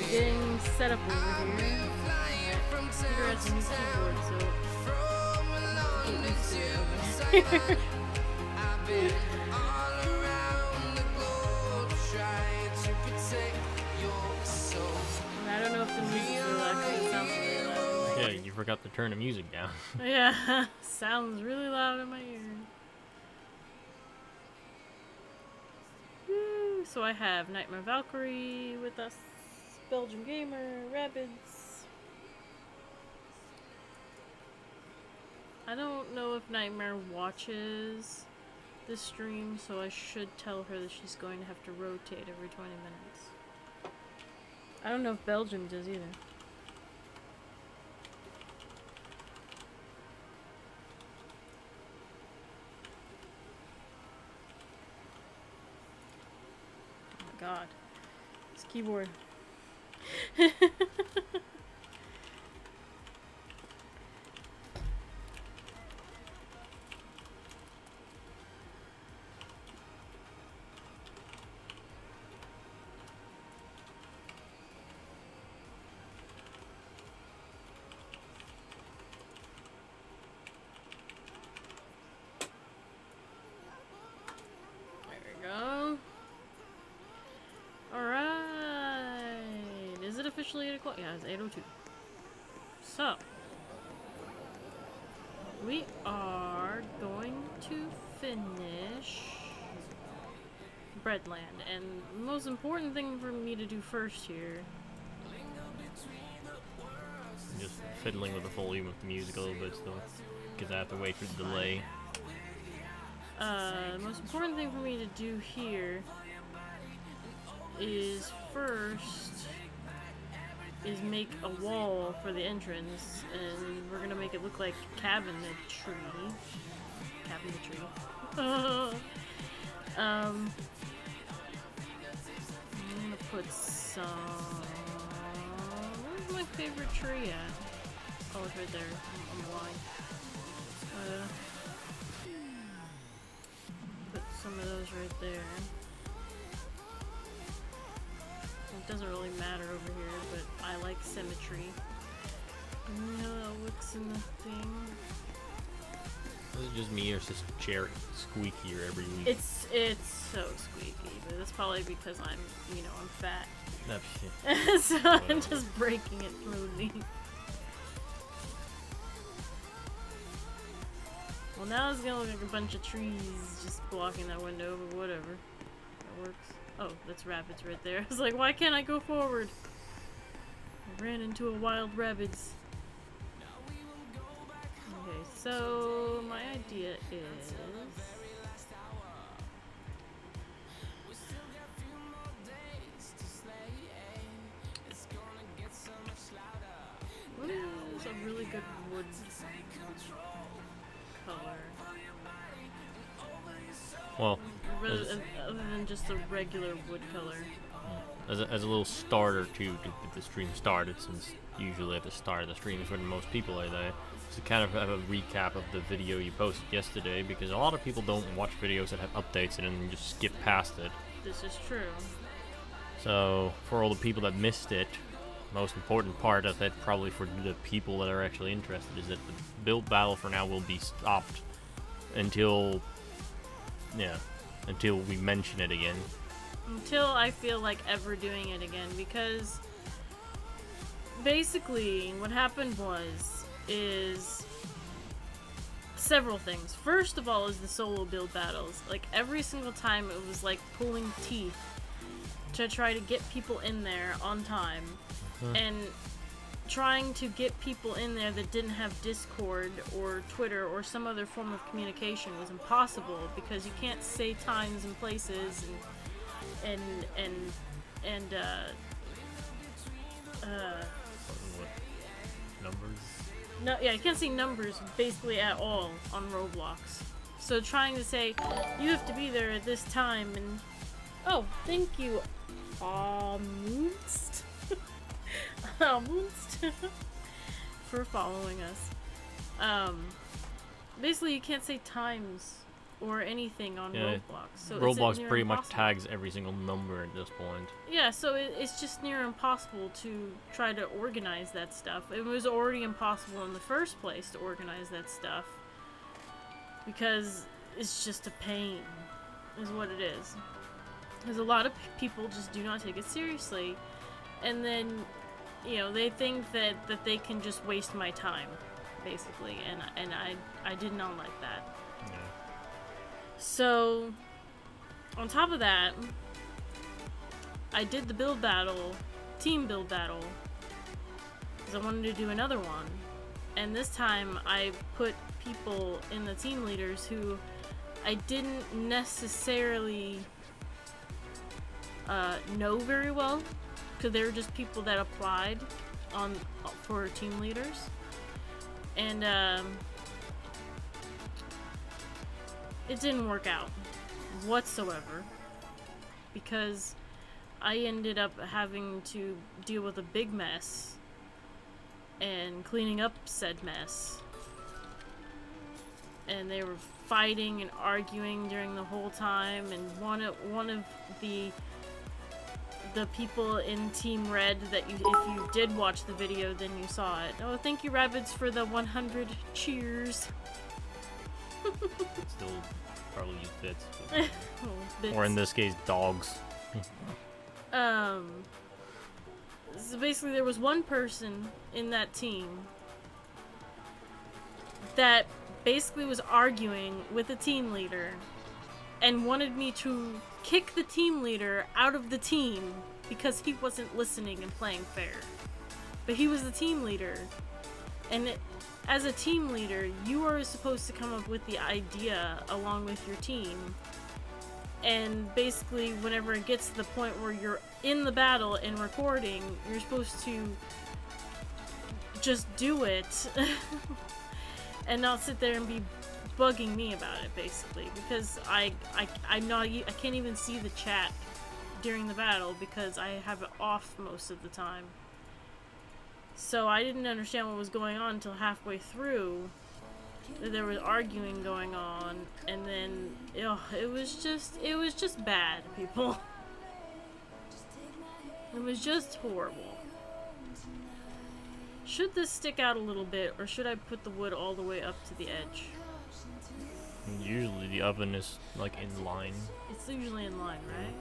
Getting set up over here. Peter has a new keyboard, so get used to it. I don't know if the music will actually sound really loud. Yeah, you forgot to turn the music down. Yeah, sounds really loud in my ear. Woo. So I have Nightmare Valkyrie with us, Belgian Gamer, Rabbids. I don't know if Nightmare watches this stream, so I should tell her that she's going to have to rotate every 20 minutes. I don't know if Belgium does either. Oh my god. This keyboard. Officially 8 o'clock? Yeah, it's 8:02. So, we are going to finish Breadland, and the most important thing for me to do first here. I'm just fiddling with the volume of the music a little bit still, because I have to wait for the delay. The most important thing for me to do here is first make a wall for the entrance, and we're gonna make it look like cabinetry. I'm gonna put some. Where's my favorite tree at? Oh, it's right there. I'm blind. Put some of those right there. It doesn't really matter over here, but I like symmetry. You know how it looks in the thing. Is it just me, or is this chair squeakier every week? It's so squeaky, but that's probably because I'm fat. That's so I'm just breaking it smoothly. Well, now it's gonna look like a bunch of trees just blocking that window, but whatever. That works. Oh, that's rabbits right there. I was like, why can't I go forward? I ran into a wild rabbits. Okay, so my idea is... what is a really good wood color? well, Other than just a regular wood color. as a little starter to get the stream started, since usually at the start of the stream is when most people are there, to kind of have a recap of the video you posted yesterday, because a lot of people don't watch videos that have updates in it and just skip past it. This is true. So for all the people that missed it, most important part of it, probably for the people that are actually interested, is that the build battle for now will be stopped until we mention it again. Until I feel like ever doing it again, because basically what happened is several things. First of all is the solo build battles. Like every single time it was like pulling teeth to try to get people in there on time, and trying to get people in there that didn't have Discord or Twitter or some other form of communication was impossible, because you can't say times and places and numbers? No, yeah, you can't say numbers basically at all on Roblox. So trying to say you have to be there at this time, and oh, thank you, Munst. for following us. Basically you can't say times or anything on Yeah, Roblox. So Roblox it's near pretty much impossible. tags every single number at this point. Yeah, so it's just near impossible to try to organize that stuff. It was already impossible in the first place to organize that stuff because it's just a pain, is what it is. Because a lot of people just do not take it seriously, and then, you know, they think that they can just waste my time, basically, and I did not like that. Yeah. So, on top of that, I did the build battle, team build battle, because I wanted to do another one, and this time I put people in the team leaders who I didn't necessarily know very well, because they were just people that applied for team leaders, and it didn't work out whatsoever, because I ended up having to deal with a big mess and cleaning up said mess, and they were fighting and arguing during the whole time, and one of the people in Team Red that if you did watch the video, then you saw it. Oh, thank you, Rabbids, for the 100 cheers. Still probably use bits. Oh, bits. Or in this case, dogs. So basically there was one person in that team that basically was arguing with the team leader and wanted me to kick the team leader out of the team because he wasn't listening and playing fair. But he was the team leader, and as a team leader, you are supposed to come up with the idea along with your team, and basically whenever it gets to the point where you're in the battle and recording, you're supposed to just do it and not sit there and be bugging me about it, basically, because I can't even see the chat during the battle because I have it off most of the time. So I didn't understand what was going on until halfway through. There was arguing going on, and then it was just bad, people. It was just horrible. Should this stick out a little bit, or should I put the wood all the way up to the edge? Usually the oven is like in line. It's usually in line, right?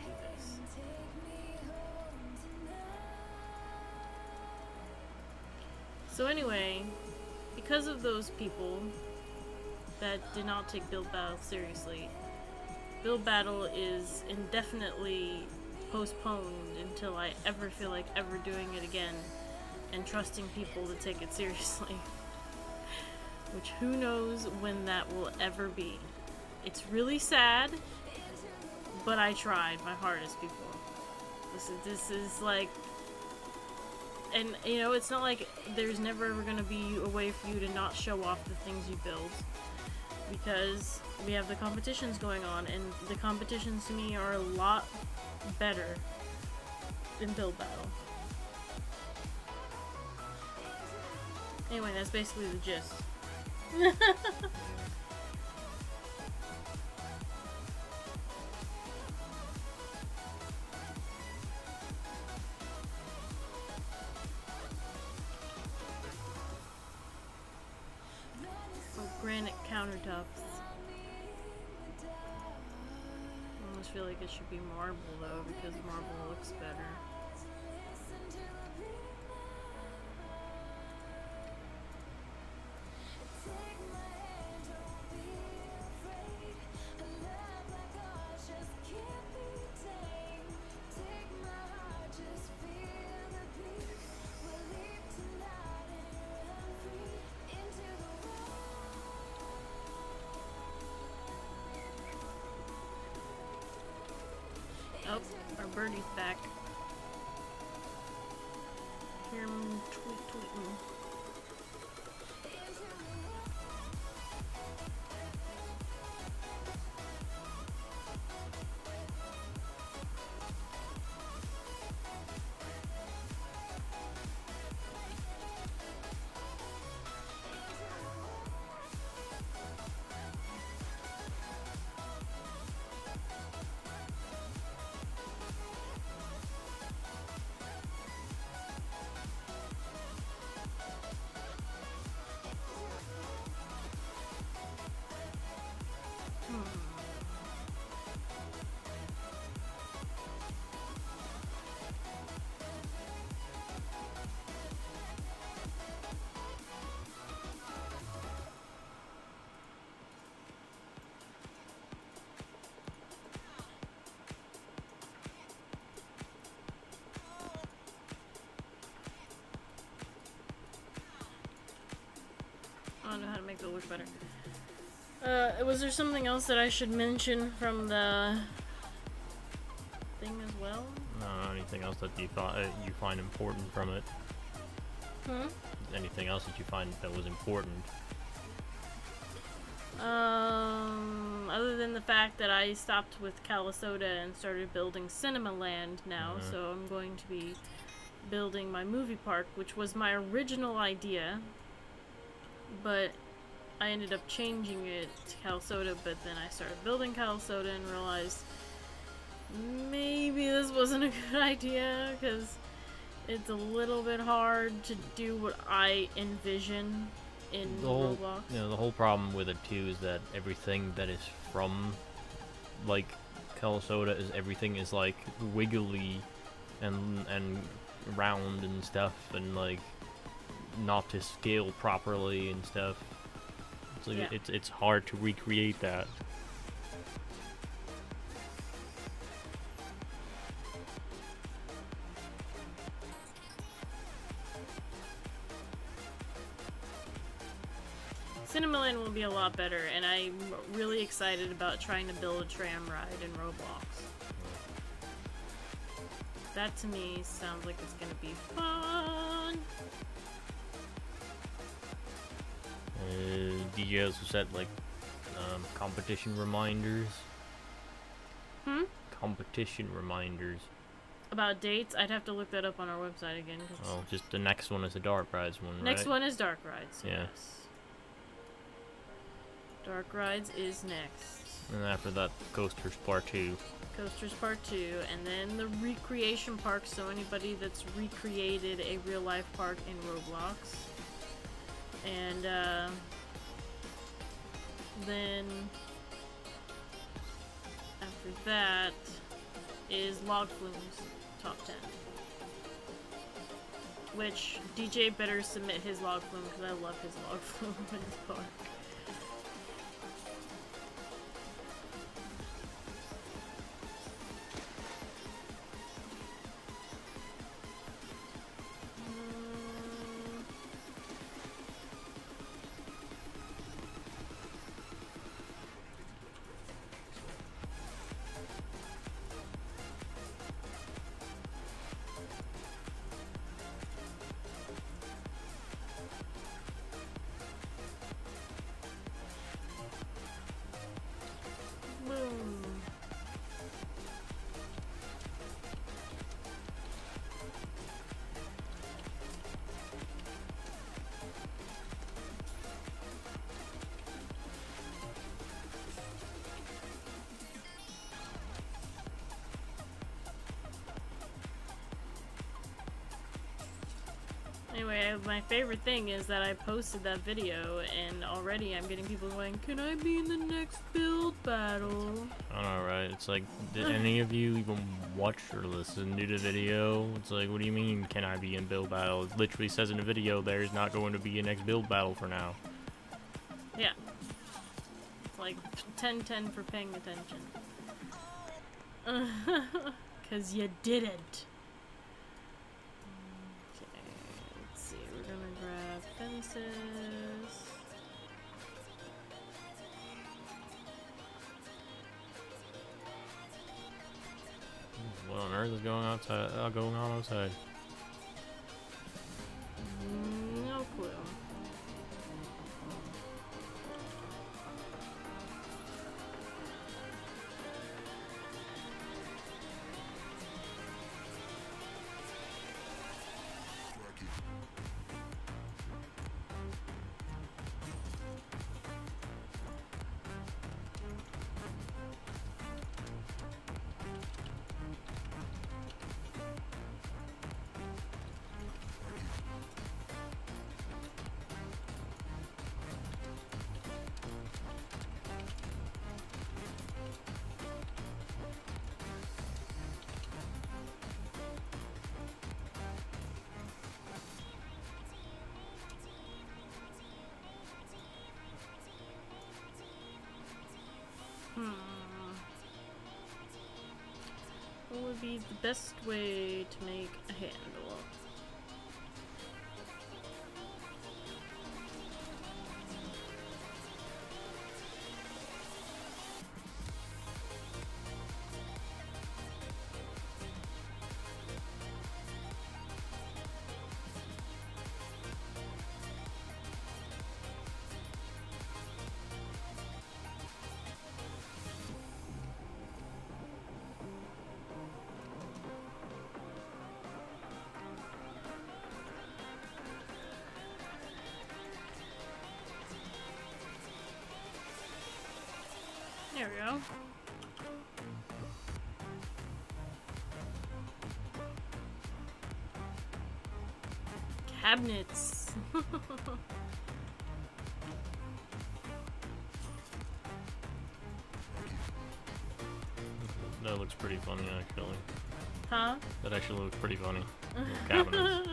Do this. So anyway, because of those people that did not take Build Battle seriously, Build Battle is indefinitely postponed until I ever feel like ever doing it again and trusting people to take it seriously. Which who knows when that will ever be. It's really sad, but I tried my hardest, people. This is like, and you know, it's not like there's never ever gonna be a way for you to not show off the things you build, because we have the competitions going on, and the competitions to me are a lot better than Build Battle. Anyway, that's basically the gist. Granite countertops. I almost feel like it should be marble though, because marble looks better. Oh, our birdie's back. Hear him tweeting. feel much better. Was there something else that I should mention from the thing as well? No, anything else that you find important from it? Anything else that you find that was important? Other than the fact that I stopped with Calisoda and started building Cinema Land now, so I'm going to be building my movie park, which was my original idea, but I ended up changing it to Calisoda, but then I started building Calisoda and realized maybe this wasn't a good idea, because it's a little bit hard to do what I envision in Roblox. You know, the whole problem with it too is that everything that is from, like, Calisoda everything is like wiggly and round and stuff, and like not to scale properly and stuff. So yeah. It's hard to recreate that. Cinema Land will be a lot better, and I'm really excited about trying to build a tram ride in Roblox. That to me sounds like it's gonna be fun. DJ also said like competition reminders. Competition reminders. About dates? I'd have to look that up on our website again. Oh, just the next one is the Dark Rides one, right? Next one is Dark Rides. Yeah. Yes. Dark Rides is next. And after that, Coasters Part 2. Coasters Part 2, and then the recreation park, so anybody that's recreated a real life park in Roblox. And then after that is Log Flume's Top 10. Which DJ better submit his Log Flume, because I love his Log Flume in his park. Anyway, my favorite thing is that I posted that video, and already I'm getting people going, "Can I be in the next build battle?" I know, right? It's like, did any of you even watch or listen to the video? It's like, what do you mean, can I be in build battle? It literally says in the video, there's not going to be a next build battle for now. Yeah. It's like 10-10 for paying attention. 'Cause you didn't. Fences. What on earth is going outside? Going on outside? No clue. What would be the best way to make a handle? There we go. Cabinets. That looks pretty funny, actually. Huh? That actually looks pretty funny. Little cabinets.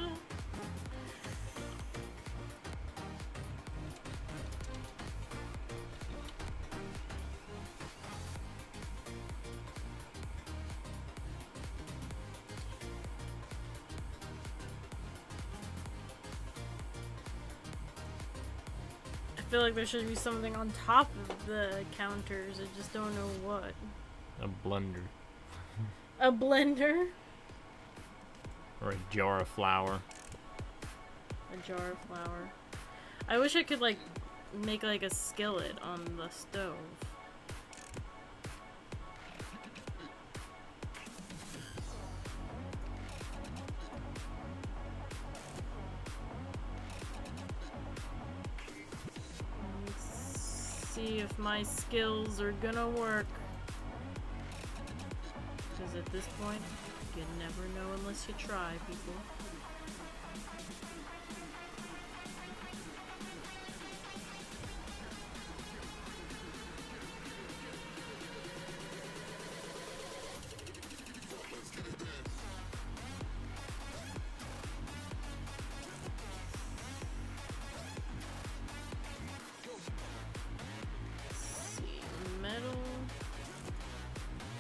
I feel like there should be something on top of the counters. I just don't know what. A blender. A blender? Or a jar of flour. A jar of flour. I wish I could like make like a skillet on the stove. See if my skills are gonna work. Because at this point, you never know unless you try, people.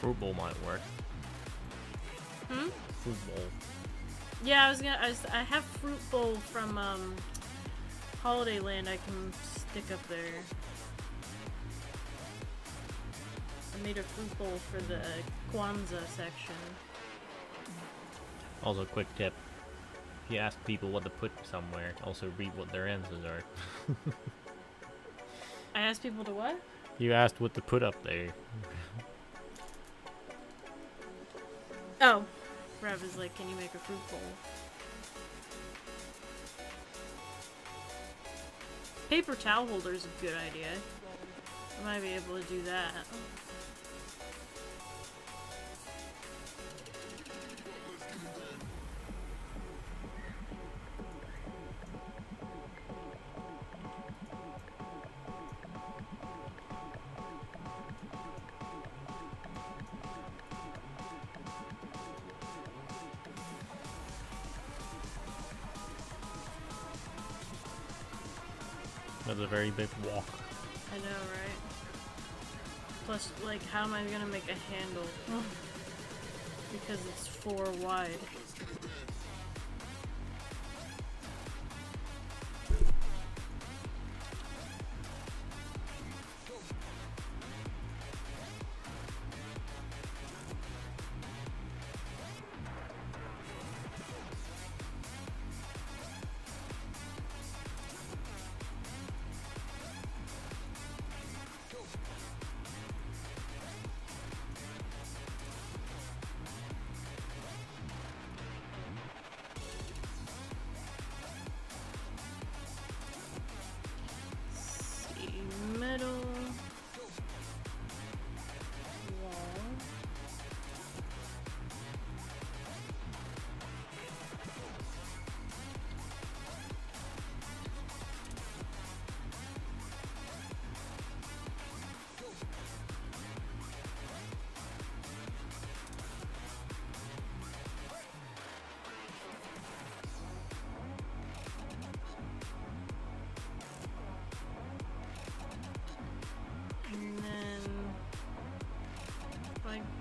Fruit bowl might work. Hmm? Fruit bowl. Yeah, I have fruit bowl from Holiday Land I can stick up there. I made a fruit bowl for the Kwanzaa section. Also, quick tip. If you ask people what to put somewhere, also read what their answers are. I asked people to what? You asked what to put up there. Oh. Rev is like, can you make a fruit bowl? Paper towel holder is a good idea. I might be able to do that. That's a very big walk. I know, right? Plus, like, how am I gonna make a handle? Because it's 4 wide.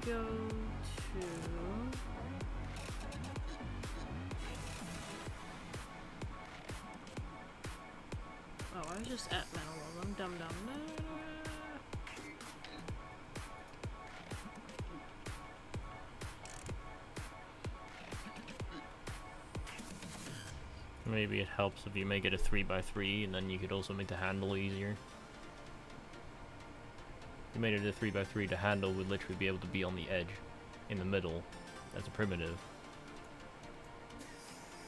Go to... Oh, I was just at metal of them. Dum dum. Maybe it helps if you make it a 3x3, and then you could also make the handle easier. If you made it a 3x3, the handle would literally be able to be on the edge, in the middle, as a primitive.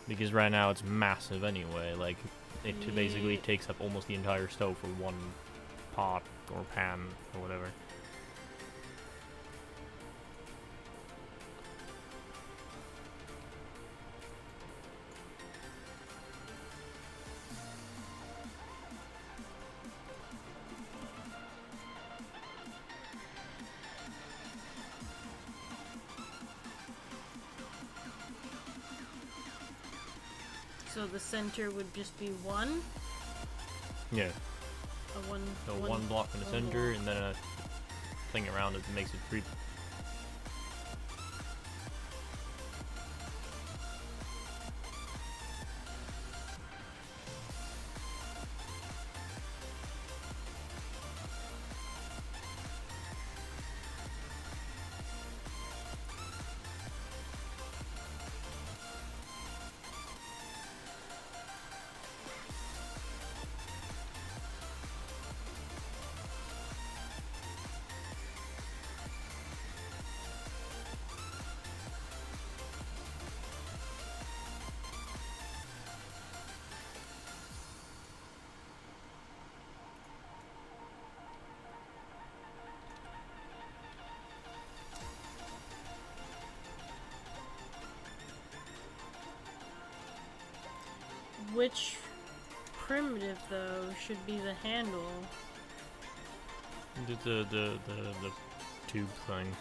Because right now it's massive anyway, like, it basically takes up almost the entire stove for one pot, or pan, or whatever. So the center would just be one? Yeah. So one block in the center, and then a thing around it that makes it 3. Which primitive, though, should be the handle? The tube things.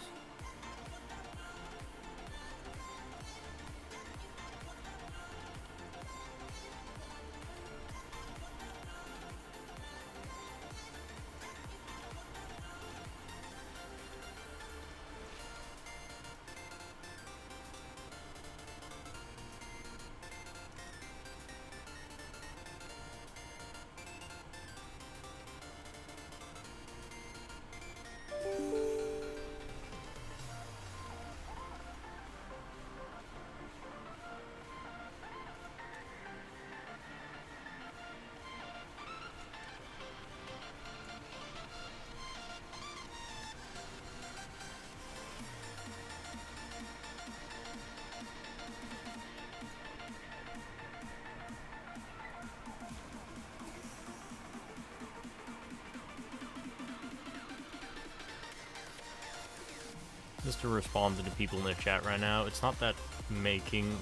Just to respond to the people in the chat right now, it's not that making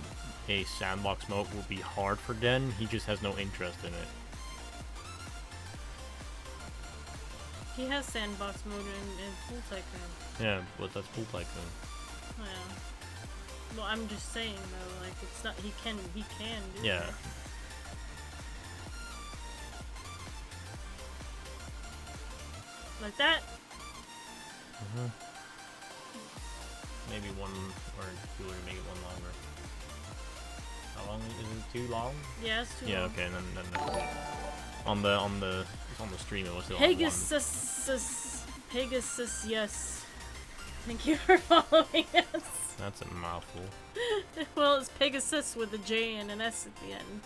a sandbox mode will be hard for Den, he just has no interest in it. He has sandbox mode in Pool Tycoon. Yeah, but that's Pool Tycoon. Yeah. Well, I'm just saying though, like it's not. He can do yeah. that. Like that. Mhm. Maybe one or two to make it one longer. How long is it? Too long? Yeah, it's too long. Yeah, okay, then that's good. On the stream it was still Pegasus, yes. Thank you for following us. That's a mouthful. Well, it's Pegasus with a J and an S at the end.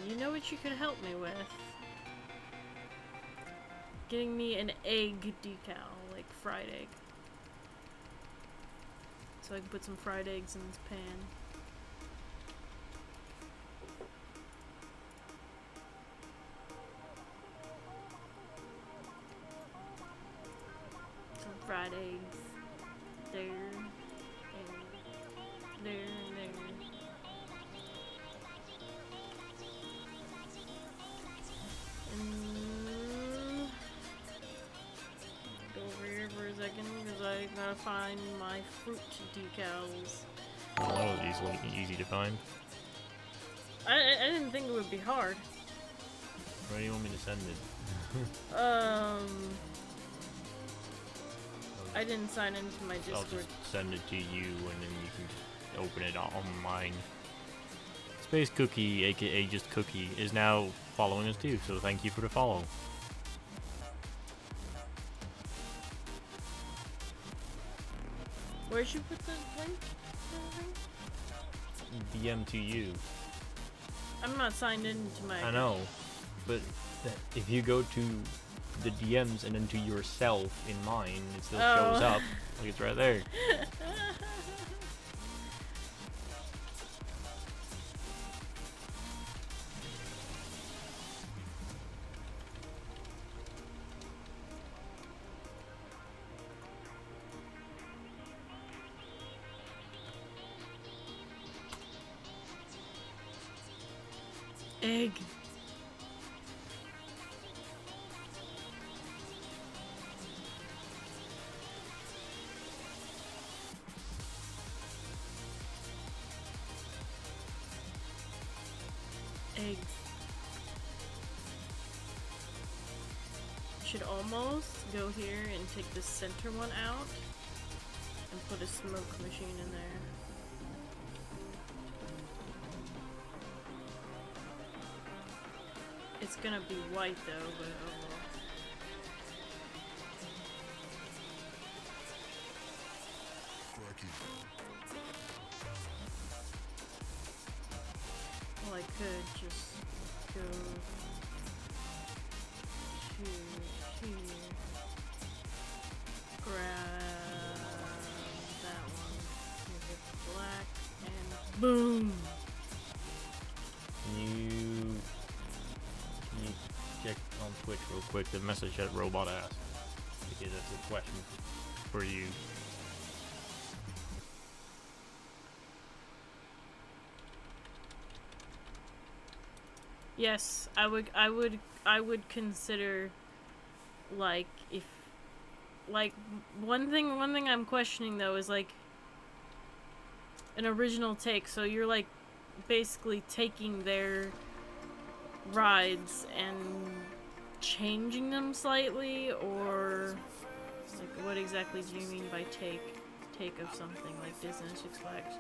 You know what you could help me with? Getting me an egg decal, like fried egg. So I can put some fried eggs in this pan. Some fried eggs. There. And there and there. Go over here for a second because I gotta find my fruit decals. Oh, that was easy to find. I didn't think it would be hard. Where do you want me to send it? I didn't sign into my Discord. I'll just send it to you and then you can just open it online. Space Cookie, aka just Cookie, is now following us too, so thank you for the follow. Where'd you put the link? DM to you. I'm not signed into my. I know, but if you go to the DMs and then to yourself in mine, it still shows up. Like it's right there. Egg. should almost go here and take the center one out and put a smoke machine in there. It's gonna be white though, but oh well. Well, I could just go to here, grab that one, make it black, and boom! Can you check on Twitch real quick the message that Robot asked? Because that's a question for you. Yes, I would consider, like, if, like, one thing I'm questioning though is like an original take. So you're like basically taking their rides and changing them slightly, or like what exactly do you mean by take of something like Disney Six Flags?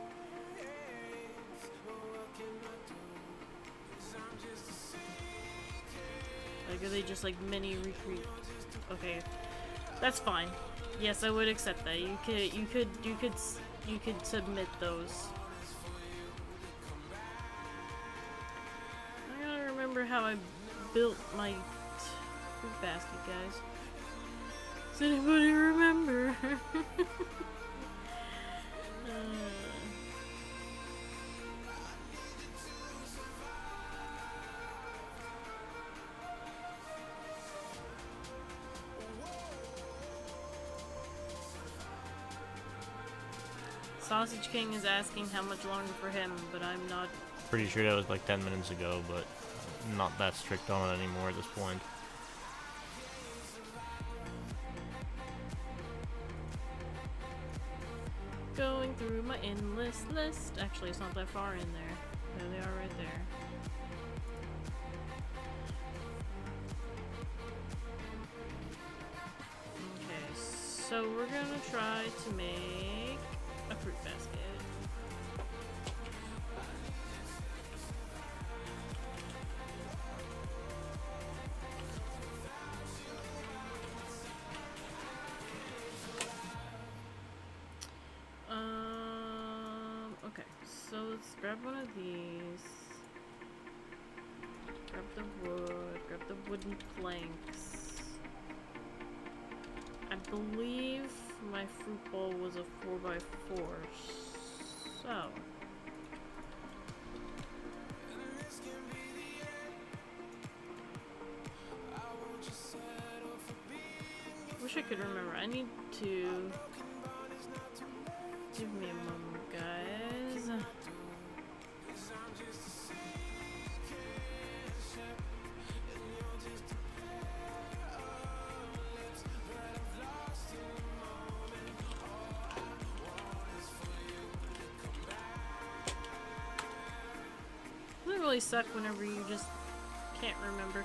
Like, are they just like mini recreate? Okay, that's fine. Yes, I would accept that. You could submit those. I gotta remember how I built my fruit basket, guys. Does anybody remember? Sausage King is asking how much longer for him, but I'm not... Pretty sure that was like 10 minutes ago, but I'm not that strict on it anymore at this point. Going through my endless list. Actually, it's not that far in there. There they are right there. Okay, so we're gonna try to make a fruit basket. Okay, so let's grab one of these. Grab the wood, grab the wooden planks. I believe my fruit bowl was a 4x4, so wish I could remember. I need to give me a moment, guys. Doesn't really suck whenever you just can't remember.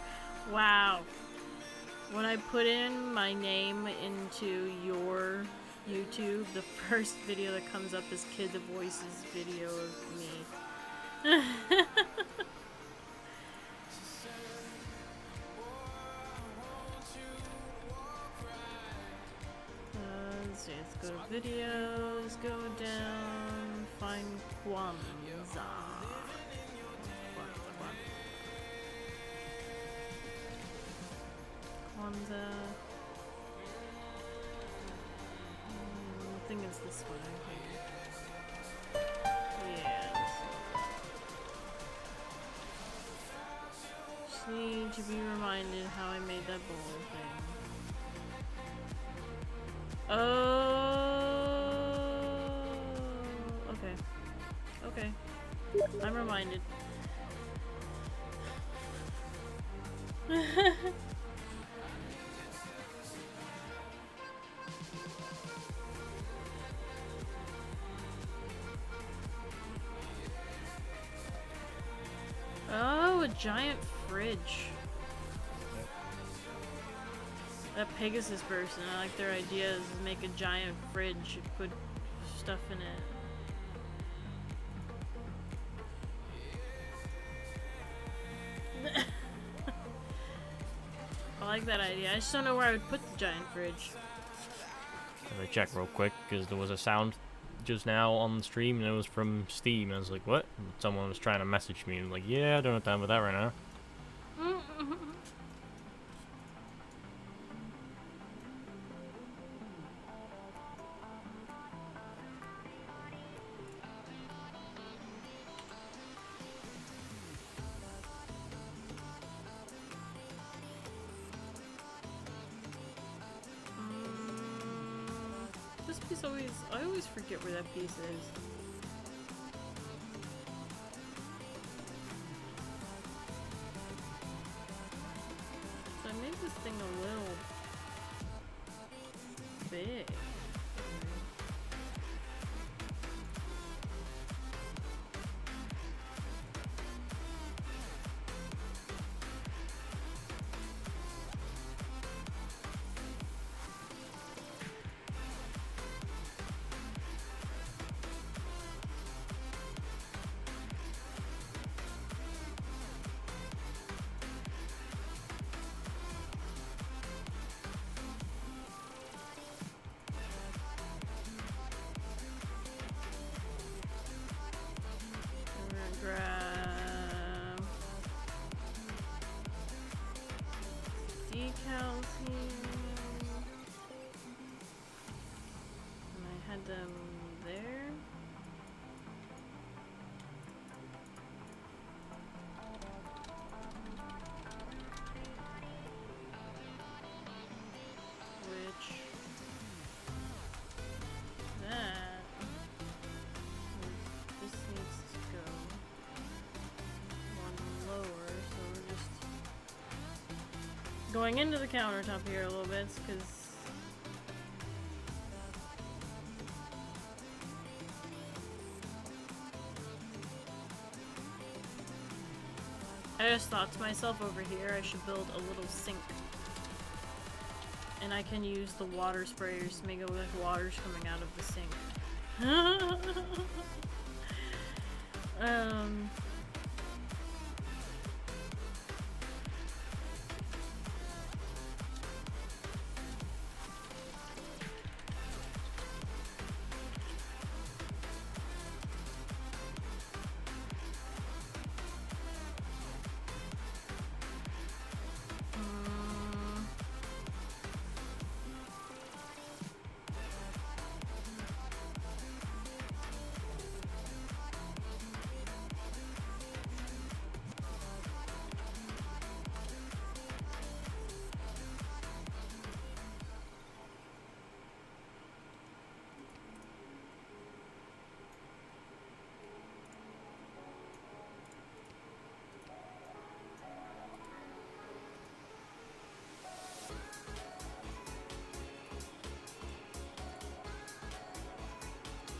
Wow. When I put in my name into your YouTube, the first video that comes up is Kid the Voice's video of me. Let's see, let's go to videos, go down, find Kwanzaa. Kwanzaa. I think it's this one, I think. Yeah. Just need to be reminded how I made that bowl thing. Oh. Okay. Okay. I'm reminded. Oh, a giant fridge. That Pegasus person, I like their idea is to make a giant fridge and put stuff in it. I like that idea. I just don't know where I would put the giant fridge. Let me check real quick, because there was a sound just now on the stream, and it was from Steam, and I was like, what? And someone was trying to message me, and I'm like, yeah, I don't have time for that right now. This piece I always forget where that piece is. So I made this thing a little big. Decals here. And I had them there. Which this needs to go one lower, so we're just going into the countertop here a little bit, because I just thought to myself over here I should build a little sink. And I can use the water sprayers to make it look like water's coming out of the sink.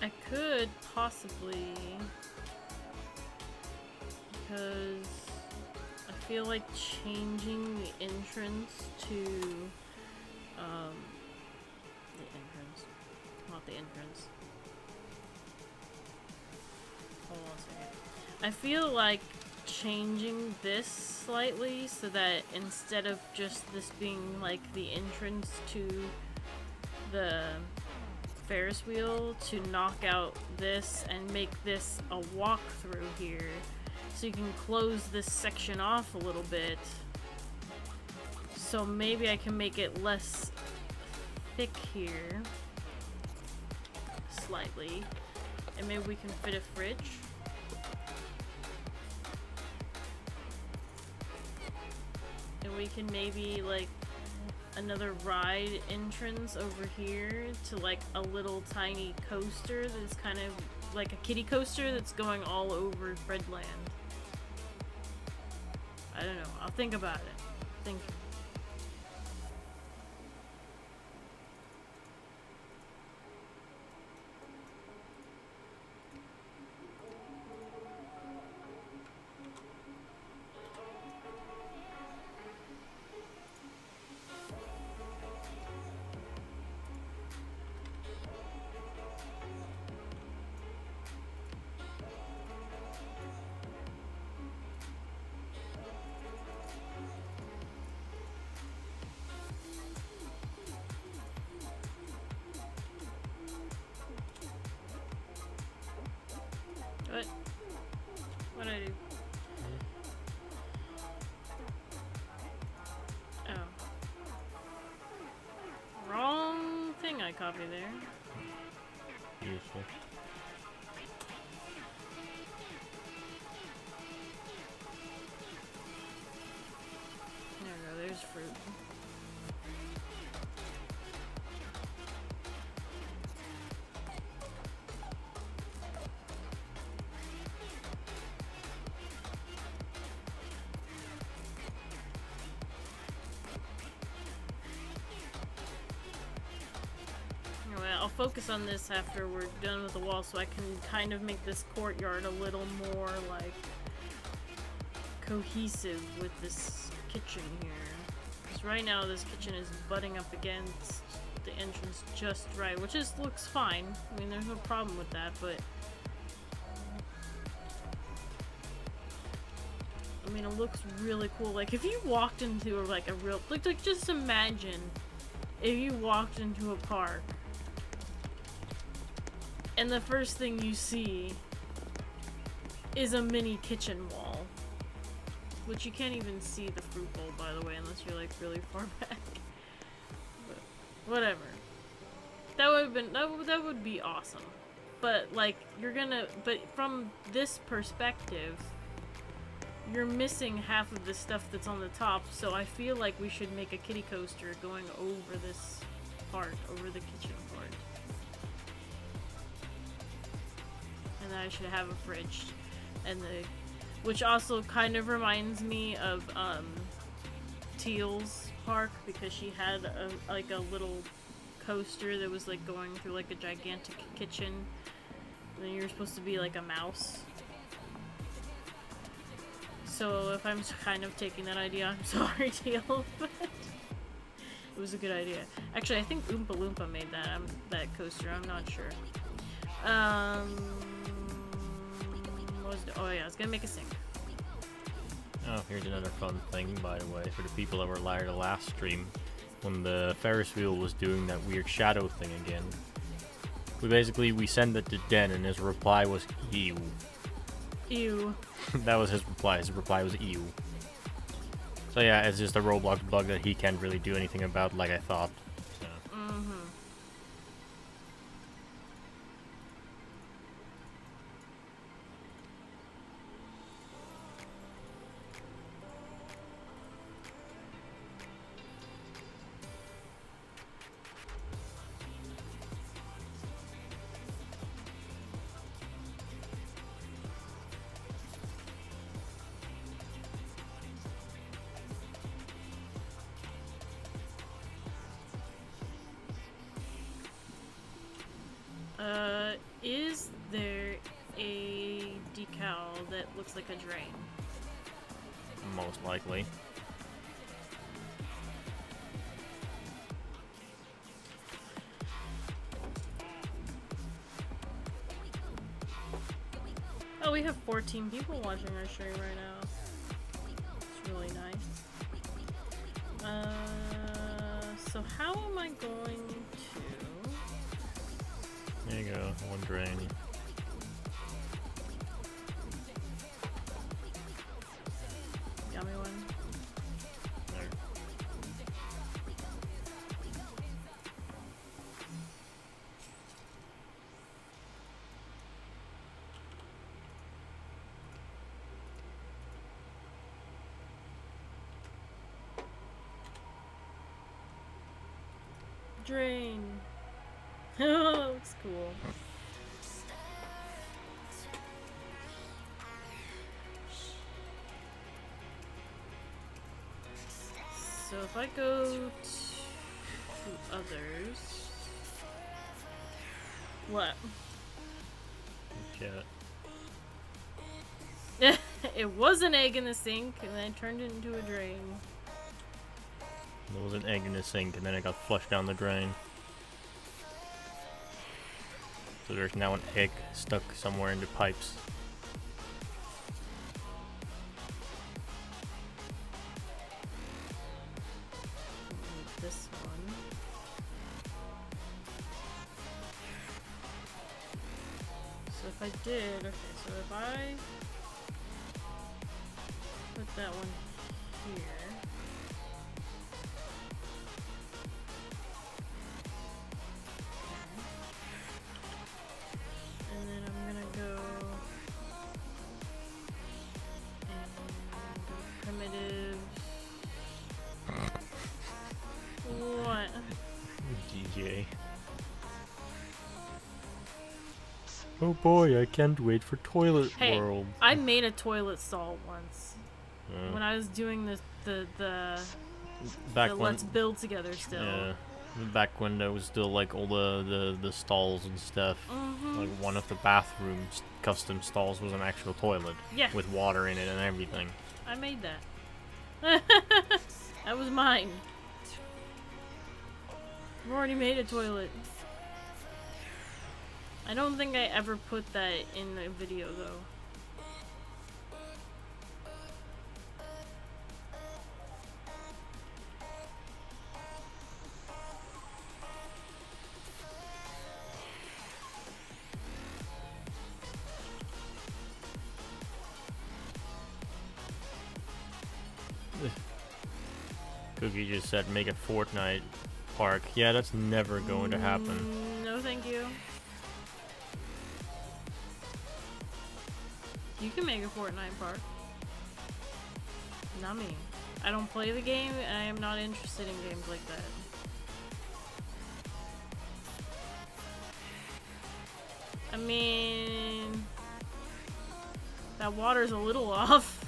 I could possibly, because I feel like changing the entrance to, the entrance, not the entrance. Hold on a second. I feel like changing this slightly so that instead of just this being like the entrance to the Ferris wheel, to knock out this and make this a walkthrough here, so you can close this section off a little bit. So maybe I can make it less thick here, slightly, and maybe we can fit a fridge. And we can maybe like another ride entrance over here to like a little tiny coaster that's kind of like a kiddie coaster that's going all over Breadland. I don't know. I'll think about it. Think. thing I copied there. Useful. There we go, there's fruit. I'll focus on this after we're done with the wall so I can kind of make this courtyard a little more like cohesive with this kitchen here. Because right now this kitchen is butting up against the entrance just right, which looks fine. I mean, there's no problem with that, but I mean, it looks really cool. Like if you walked into like a real, like just imagine if you walked into a park and the first thing you see is a mini kitchen wall. Which you can't even see the fruit bowl, by the way, unless you're like really far back. But whatever. That would have been, that would be awesome. But like, but from this perspective, you're missing half of the stuff that's on the top, so I feel like we should make a kitty coaster going over this part, over the kitchen part. And then I should have a fridge, and which also kind of reminds me of Teal's park, because she had like a little coaster that was like going through like a gigantic kitchen, and then you're supposed to be like a mouse. So if I'm kind of taking that idea, I'm sorry, Teal, but it was a good idea. Actually, I think Oompa Loompa made that coaster. I'm not sure. Oh yeah, I was gonna make a sink. Oh, here's another fun thing, by the way, for the people that were live the last stream. When the Ferris wheel was doing that weird shadow thing again, we sent it to Den, and his reply was ew. Ew. That was his reply. His reply was ew. So yeah, it's just a Roblox bug that he can't really do anything about, like I thought. So. Is there a decal that looks like a drain? Most likely. Oh, we have 14 people watching our stream right now. It's really nice. So how am I going to... There you go, one drain. Got me one. There. Drain. Oh, looks cool. So if I go to others, what? Shit. It was an egg in the sink, and then I turned it into a drain. There was an egg in the sink, and then it got flushed down the drain. So there's now an egg stuck somewhere in the pipes. This one. So if I did, okay, so if I put that one here. GTA. Oh boy, I can't wait for Toilet Hey, World. I made a toilet stall once. When I was doing the let's build together still. Yeah. Back when there was still like all the stalls and stuff. Like one of the bathrooms, custom stalls, was an actual toilet. Yeah. With water in it and everything. I made that. That was mine. I've already made a toilet. I don't think I ever put that in the video though. Cookie just said make a Fortnite park. Yeah, that's never going to happen. No, thank you. You can make a Fortnite park. Not me. I don't play the game, and I am not interested in games like that. I mean, that water's a little off.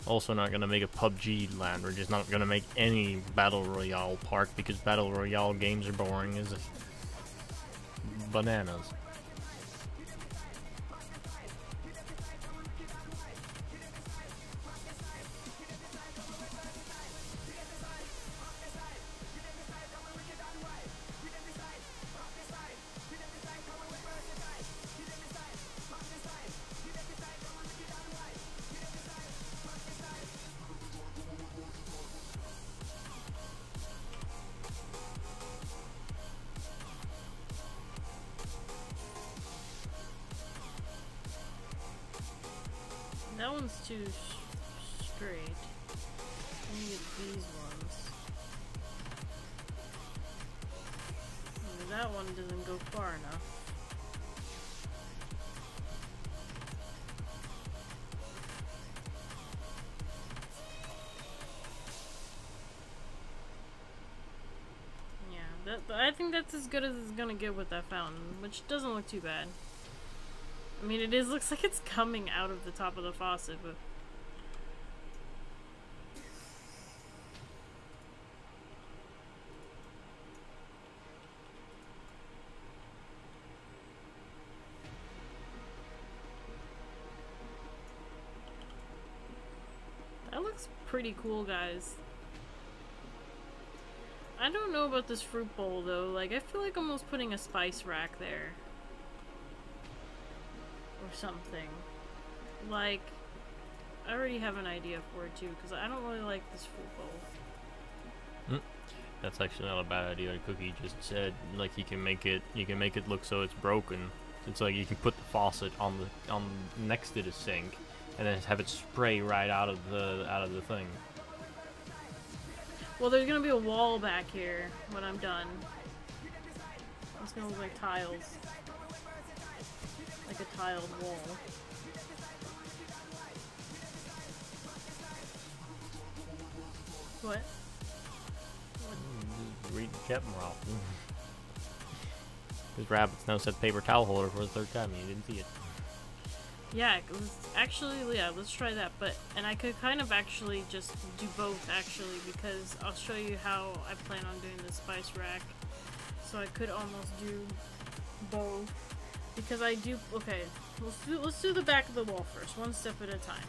Also not gonna make a PUBG land. We're just not gonna make any Battle Royale park because Battle Royale games are boring as bananas. That one's too straight. Let me get these ones. That one doesn't go far enough. Yeah, I think that's as good as it's gonna get with that fountain, which doesn't look too bad. I mean, looks like it's coming out of the top of the faucet, but... That looks pretty cool, guys. I don't know about this fruit bowl, though. Like, I feel like almost putting a spice rack there. Or something. Like, I already have an idea for it too, because I don't really like this fruit bowl. That's actually not a bad idea. Like Cookie just said, like you can make it look so it's broken. It's like you can put the faucet on next to the sink, and then have it spray right out of the thing. Well, there's gonna be a wall back here when I'm done. It's gonna look like tiles. Like a tiled wall. What? Read the chat more often. Because Rabbit's now said paper towel holder for the third time and you didn't see it. Yeah, actually, yeah, let's try that. And I could kind of actually just do both, actually, because I'll show you how I plan on doing the spice rack. So I could almost do both. Because I do, okay, let's do the back of the wall first, one step at a time.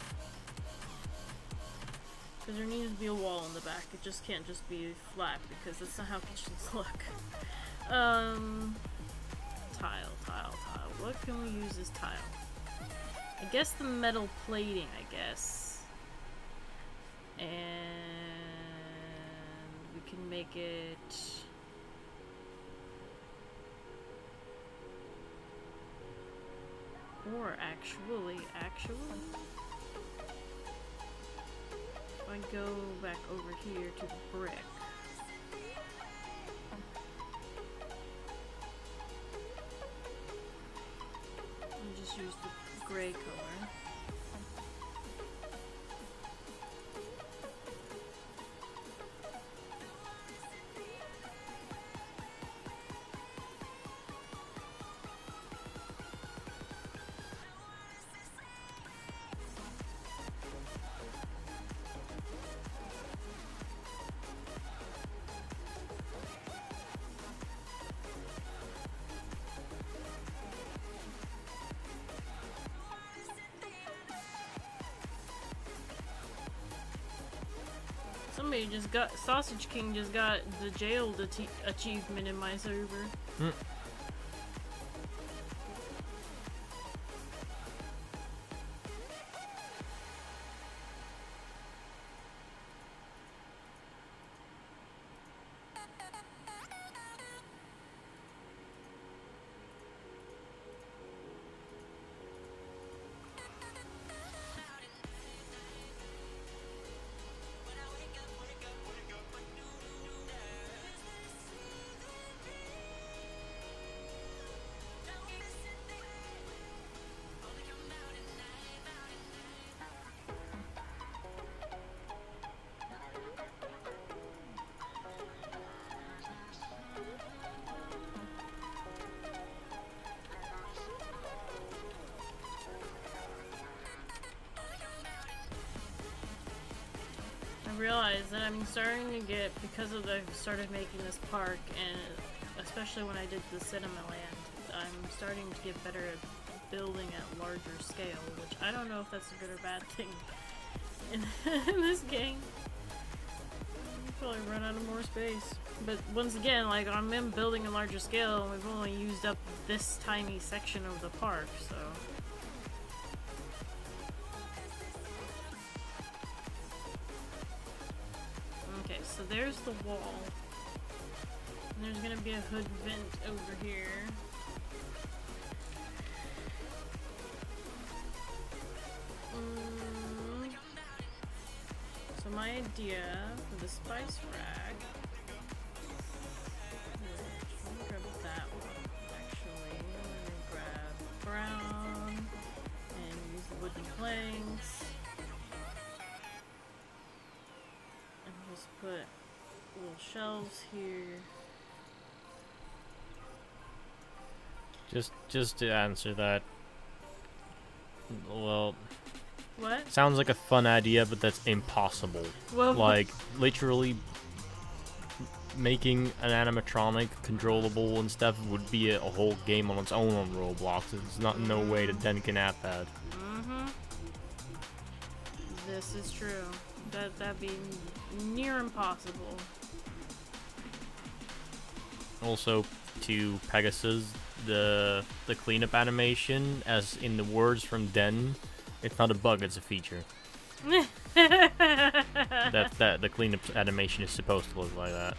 Because there needs to be a wall in the back, it just can't just be flat, because that's not how kitchens look. Tile. What can we use as tile? I guess the metal plating, I guess. And we can make it... Or actually, if I go back over here to the brick. here's the gray color. Somebody just got, Sausage King just got the jailed achievement in my server. I realize that I'm starting to get, because of I've started making this park, and especially when I did the Cinema Land, I'm starting to get better at building at larger scale, which I don't know if that's a good or bad thing in this game. I'll probably run out of more space. But once again, like, I'm in building a larger scale, and we've only used up this tiny section of the park, so... Okay, so there's the wall. And there's gonna be a hood vent over here. So my idea for the spice rack... I'm gonna grab that one, actually. I'm gonna grab brown and use the wooden planks. And just put little shelves here. Just to answer that, well, what? Sounds like a fun idea, but that's impossible. Well, like, literally making an animatronic controllable and stuff would be a whole game on its own on Roblox. There's not no way that Den can add that. This is true. That'd be near impossible. Also, to Pegasus, the cleanup animation, as in the words from Den, it's not a bug, it's a feature. that the cleanup animation is supposed to look like that.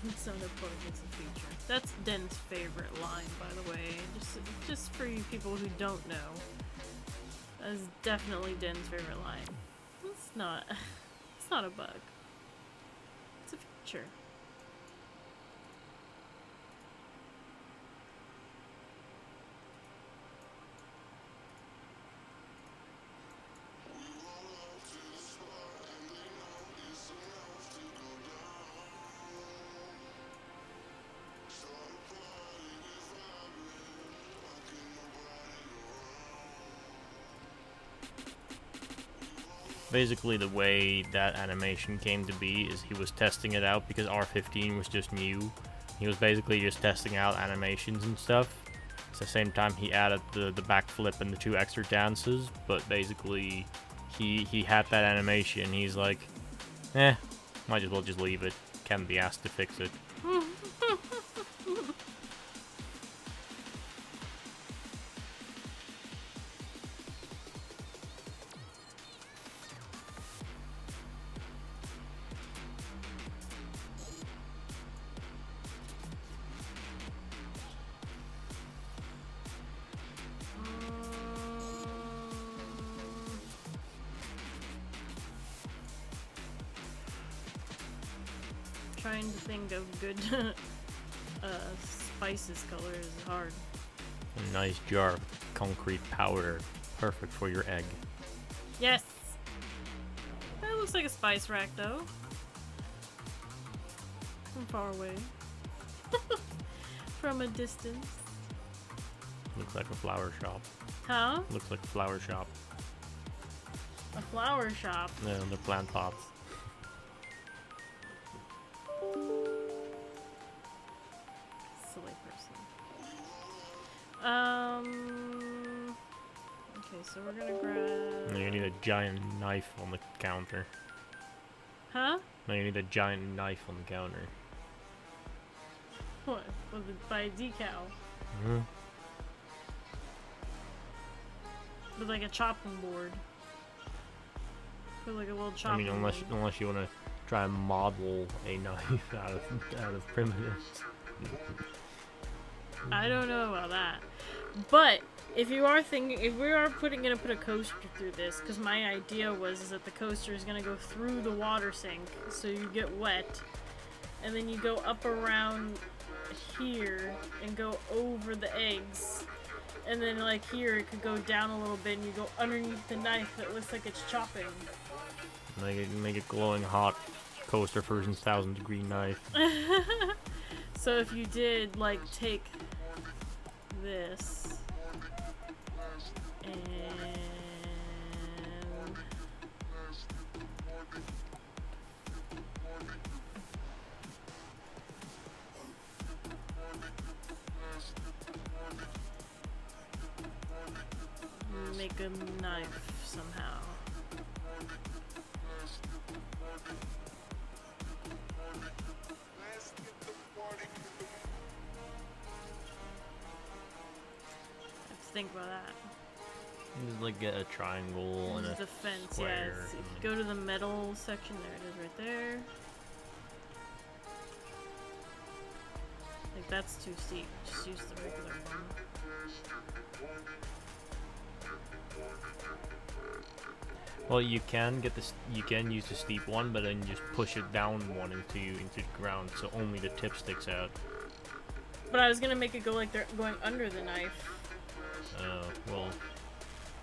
It's not a bug, it's a feature. That's Den's favorite line, by the way. Just for you people who don't know. That's definitely Den's favorite line. It's not a bug. It's a feature. Basically, the way that animation came to be is he was testing it out because R15 was just new. He was basically just testing out animations and stuff. At the same time, he added the backflip and the 2 extra dances, but basically, he had that animation. He's like, might as well just leave it. Can't be asked to fix it. trying to think of good spices colors is hard. A nice jar of concrete powder, perfect for your egg. Yes! That looks like a spice rack though. From far away. From a distance. Looks like a flower shop. Huh? Looks like a flower shop. A flower shop? Yeah, they're plant pots. Silly person. Okay, so we're gonna grab... No, you need a giant knife on the counter. Huh? No, you need a giant knife on the counter. What? By a decal? Mm-hmm. With like a chopping board. Put like a little chopping I mean, unless you want to try and model a knife out of primitives. I don't know about that. But if you are thinking, if we are gonna put a coaster through this, because my idea is that the coaster is gonna go through the water sink, so you get wet, and then you go up around here and go over the eggs, and then like here it could go down a little bit, and you go underneath the knife that looks like it's chopping. Make it glowing hot coaster version's 1,000-degree knife. So if you did like take this and make a knife somehow. Think about that. Just like get a triangle and a the fence, square. yes. If you go to the metal section, there it is right there. Like that's too steep. Just use the regular one. Well, you can use the steep one, but then you just push it down one into the ground, so only the tip sticks out. But I was gonna make it go like they're going under the knife. Well,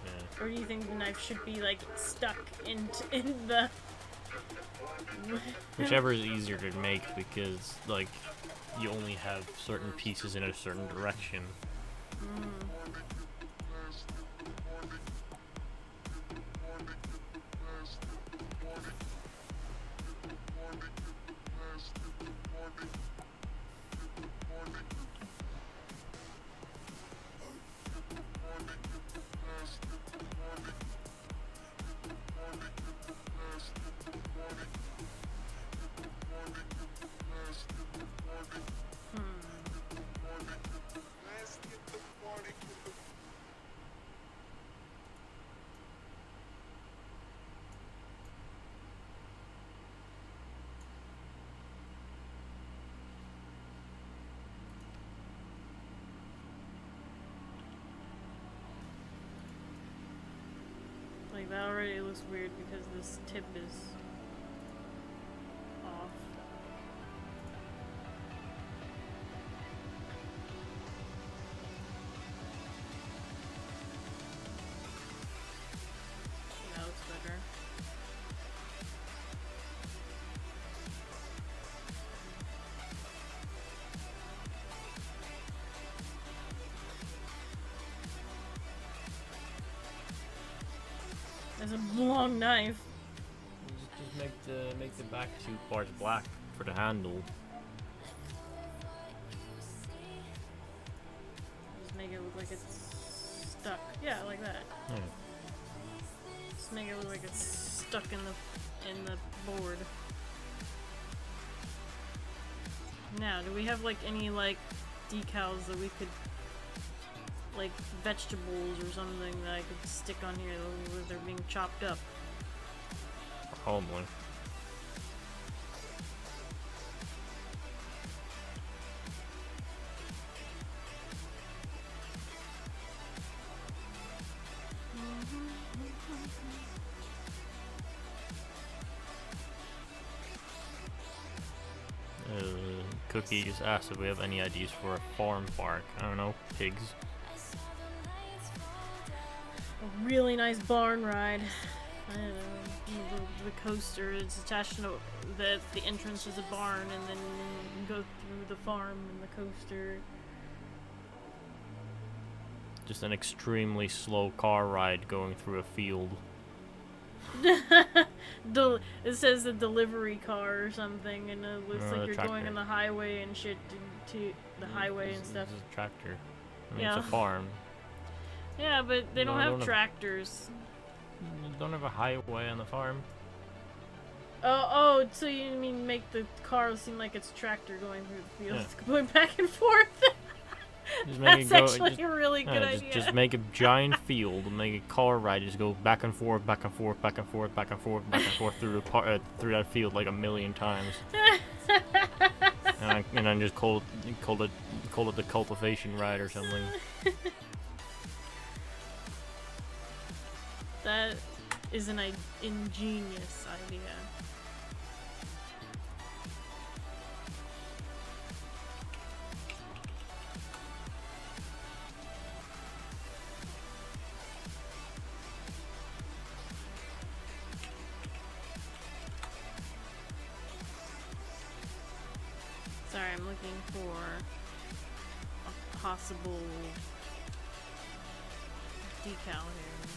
yeah. Or do you think the knife should be like stuck in the? Whichever is easier to make, because like you only have certain pieces in a certain direction. Like that already looks weird because this tip is off. That looks better. There's a long knife. Just make the back two parts black for the handle. Just make it look like it's stuck. Yeah, like that. Just make it look like it's stuck in the board. Now, do we have like any like decals that we could, like vegetables or something that I could stick on here where they're being chopped up? Probably. Cookie just asked if we have any ideas for a farm park. I don't know, pigs. A really nice barn ride. I don't know, the coaster is attached to the entrance is a barn, and then you go through the farm and the coaster. Just an extremely slow car ride going through a field. It says a delivery car or something, and it looks like you're tractor. going on the highway and shit to the highway and stuff. This is a tractor. I mean, Yeah. it's a farm. Yeah, but they don't No, I have don't have- tractors. You don't have a highway on the farm. Oh, so you mean make the car seem like it's a tractor going through the fields, Yeah. going back and forth? Just make That's it go. actually a really good idea. Just make a giant field and make a car ride. Just go back and forth, back and forth, back and forth, back and forth, back and forth through through that field like a million times. and then just call it the cultivation ride or something. That is an ingenious idea. Sorry, I'm looking for a possible decal here.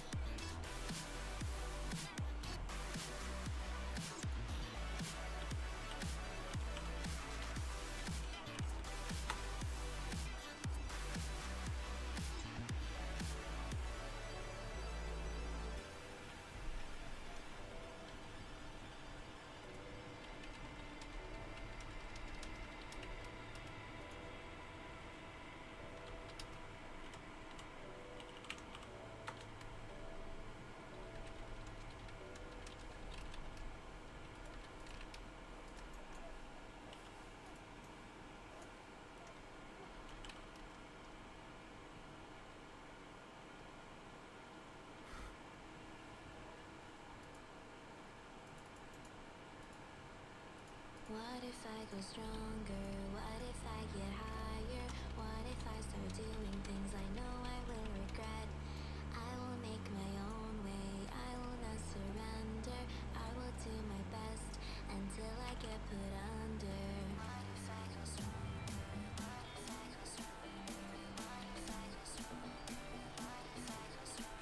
What if I go stronger? What if I get higher? What if I start doing things I know I will regret? I will make my own way, I will not surrender. I will do my best until I get put under. What if I go stronger? What if I go stronger? What if I go stronger? What if I go stronger? What if I go stronger?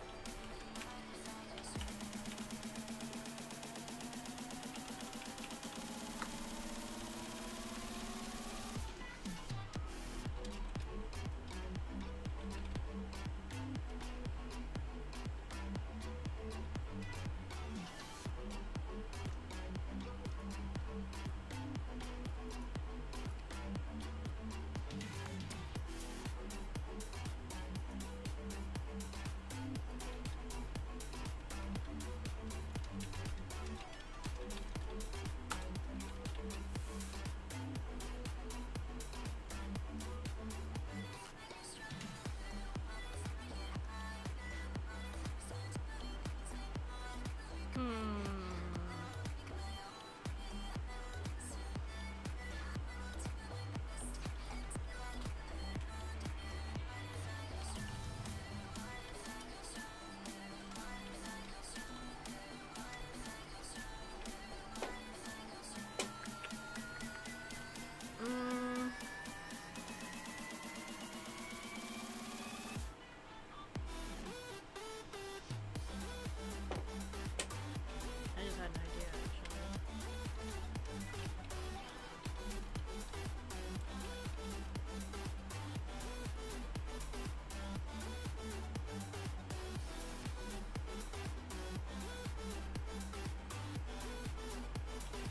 I just had an idea, actually.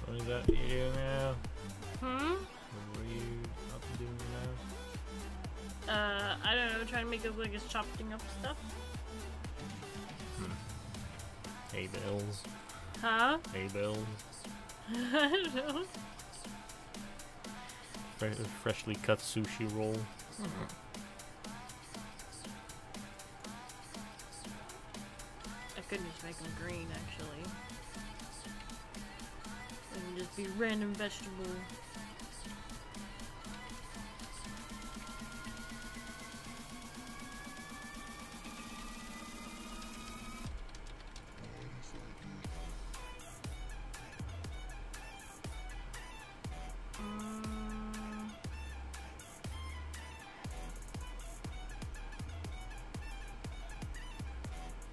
What is that you doing now? Hmm? What are you up to doing now? I don't know, trying to make it look like it's chopping up stuff. Hay bales. Huh? Hay bales. I don't know. Freshly cut sushi roll. I could just make them green, actually. They can just be random vegetable.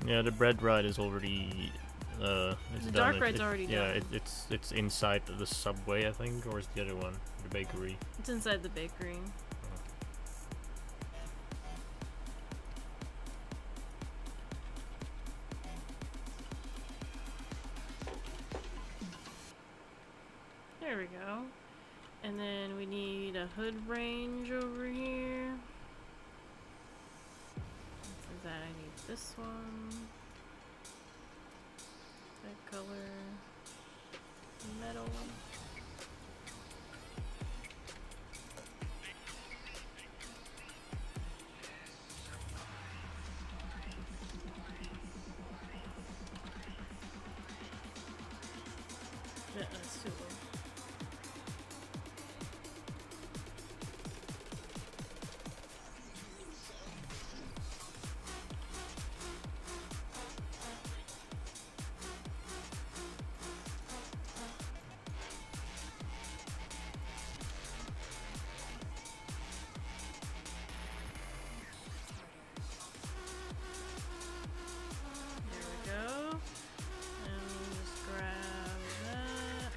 Yeah, the bread ride is already. It's The done. dark ride's already yeah, done. it's inside the subway, I think, or is the other one the bakery? It's inside the bakery. There we go. And then we need a hood range over here. For that I need this one. That color. Metal. Yeah, that's too low. There we go. And we'll just grab that.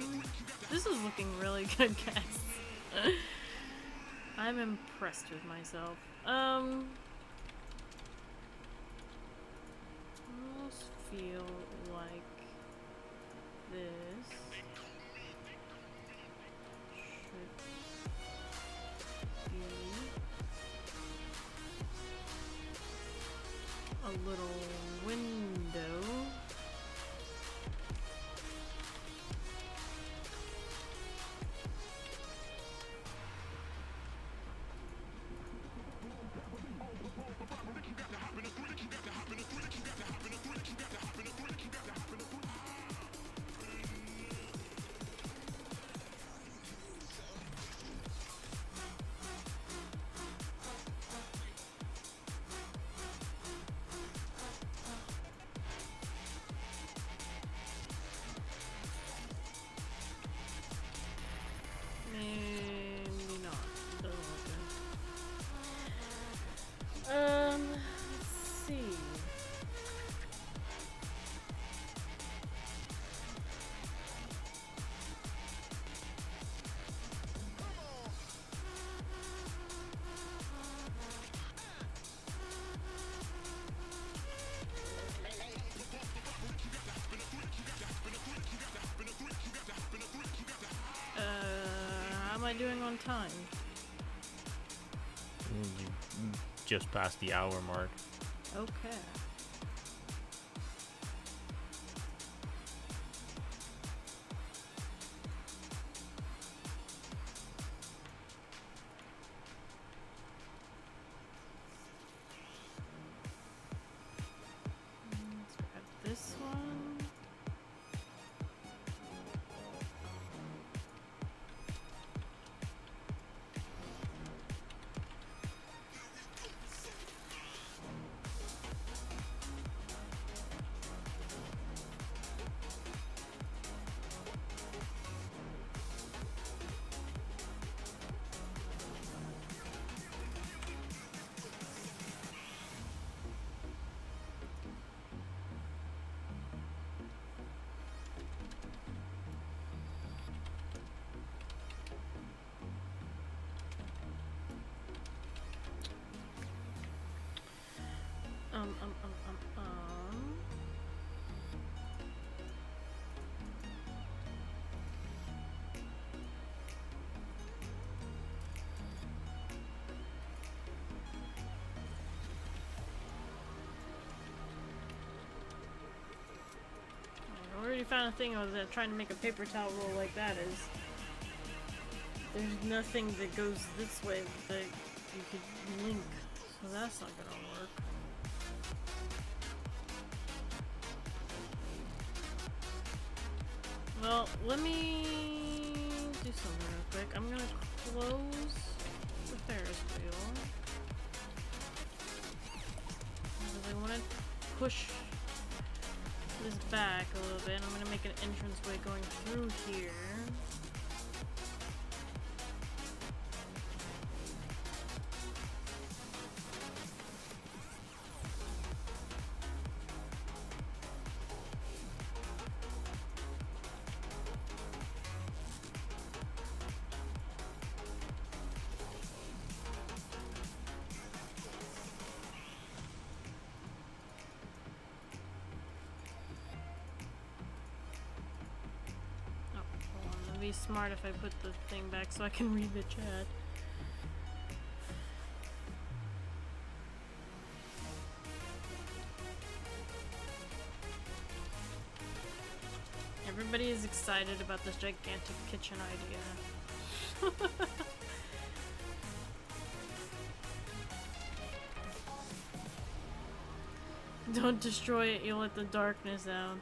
And this is looking really good, guys. I'm impressed with myself. Almost feel like this should be a little window. Maybe not. Doesn't look good. Let's see. How am I doing on time? You just past the hour mark. Okay. Let's grab this one. Um. I already found a thing I was trying to make a paper towel roll like that is there's nothing that goes this way that you could link, so that's not gonna work. Well, let me do something real quick. I'm gonna close the Ferris wheel. So I want to push this back a little bit. I'm going to make an entranceway going through here. Be smart if I put the thing back so I can read the chat. Everybody is excited about this gigantic kitchen idea. Don't destroy it, you'll let the darkness out.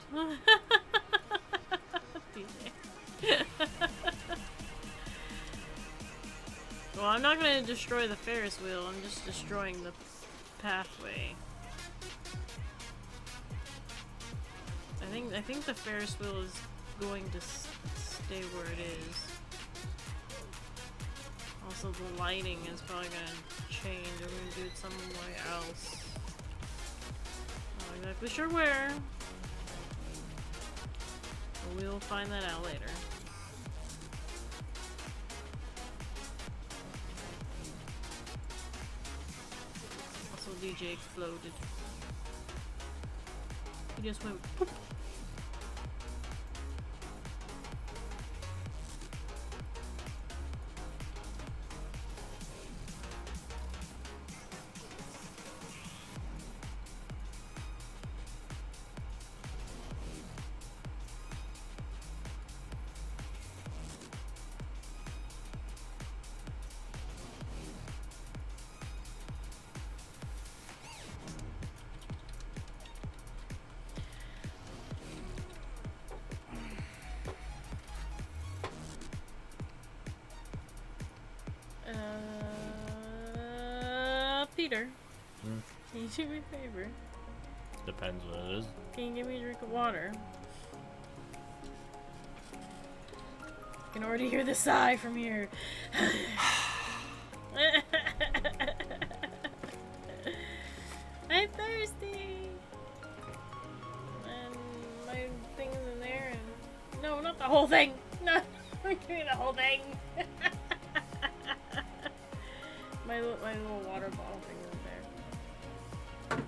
Well, I'm not gonna destroy the Ferris wheel, I'm just destroying the pathway. I think the Ferris wheel is going to stay where it is. Also, the lighting is probably gonna change. I'm gonna do it somewhere else. Not exactly sure where. But we'll find that out later. Also, DJ exploded. He just went poop. Peter, can you do me a favor? Depends what it is. Can you give me a drink of water? I can already hear the sigh from here. I'm thirsty! And my thing's in there and... No, not the whole thing! No, give me the whole thing! my little water bottle thing is there.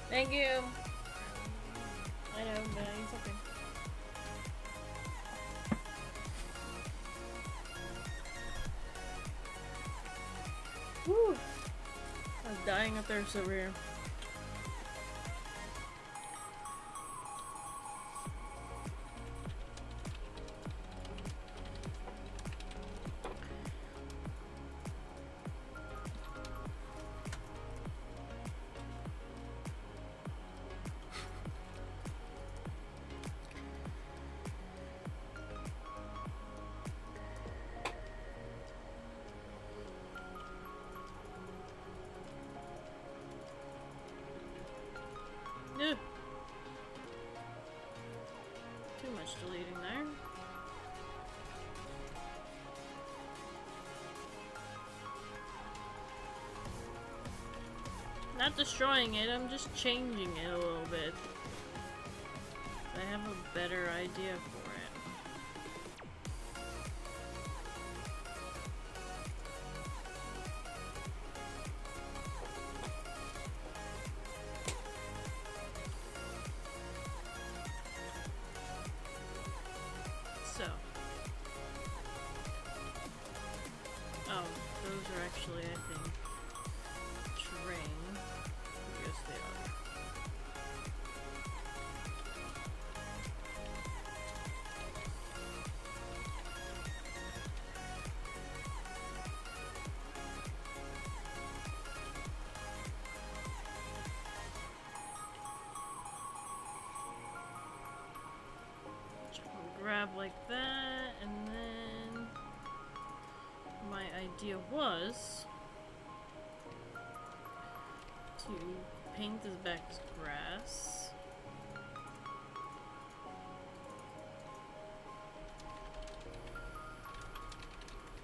Thank you. I know, but I need something. Woo! I was dying up there so rare. Too much deleting there. Not destroying it, I'm just changing it a little bit. I have a better idea for it. have like that, and then my idea was to paint this back as grass.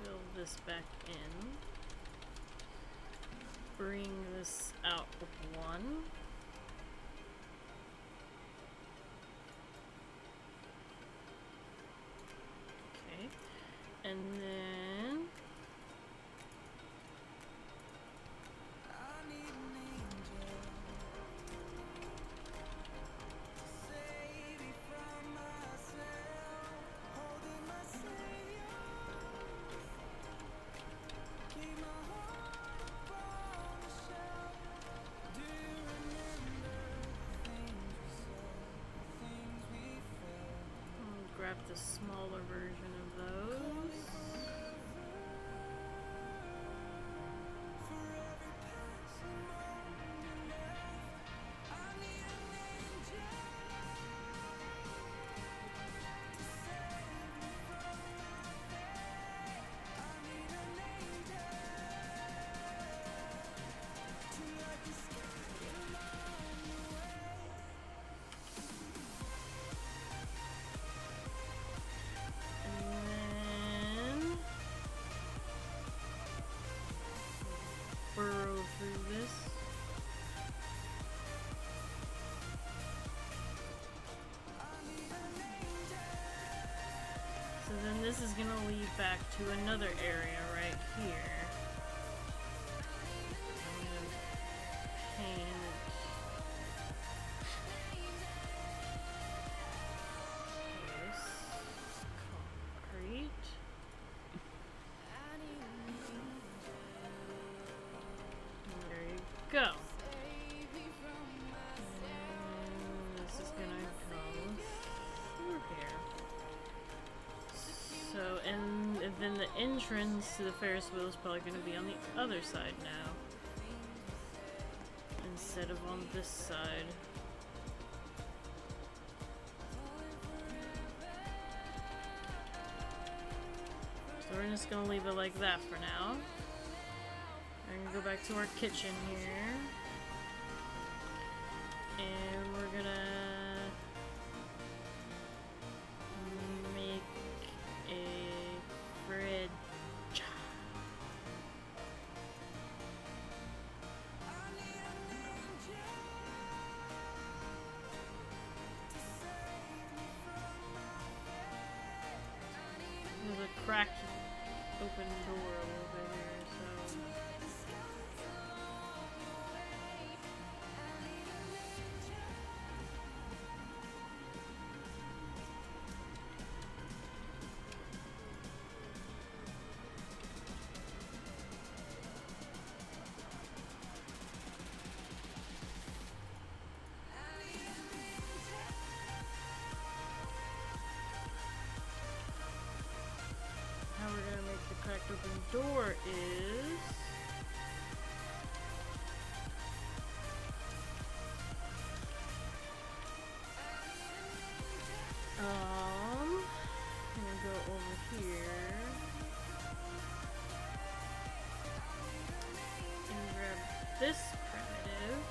Fill this back in. Bring this out with one. Okay. And then grab the smaller version of those. Burrow through this. So then this is gonna lead back to another area right here. I'm gonna paint this concrete. There you go. And this is gonna go through here. So, and then the entrance to the Ferris wheel is probably gonna be on the other side now, instead of on this side. So we're just gonna leave it like that for now. We're gonna go back to our kitchen here. And we're gonna make a fridge. There's a cracked open door over here, so how we're gonna make the cracked open door is I'm gonna go over here and grab this primitive.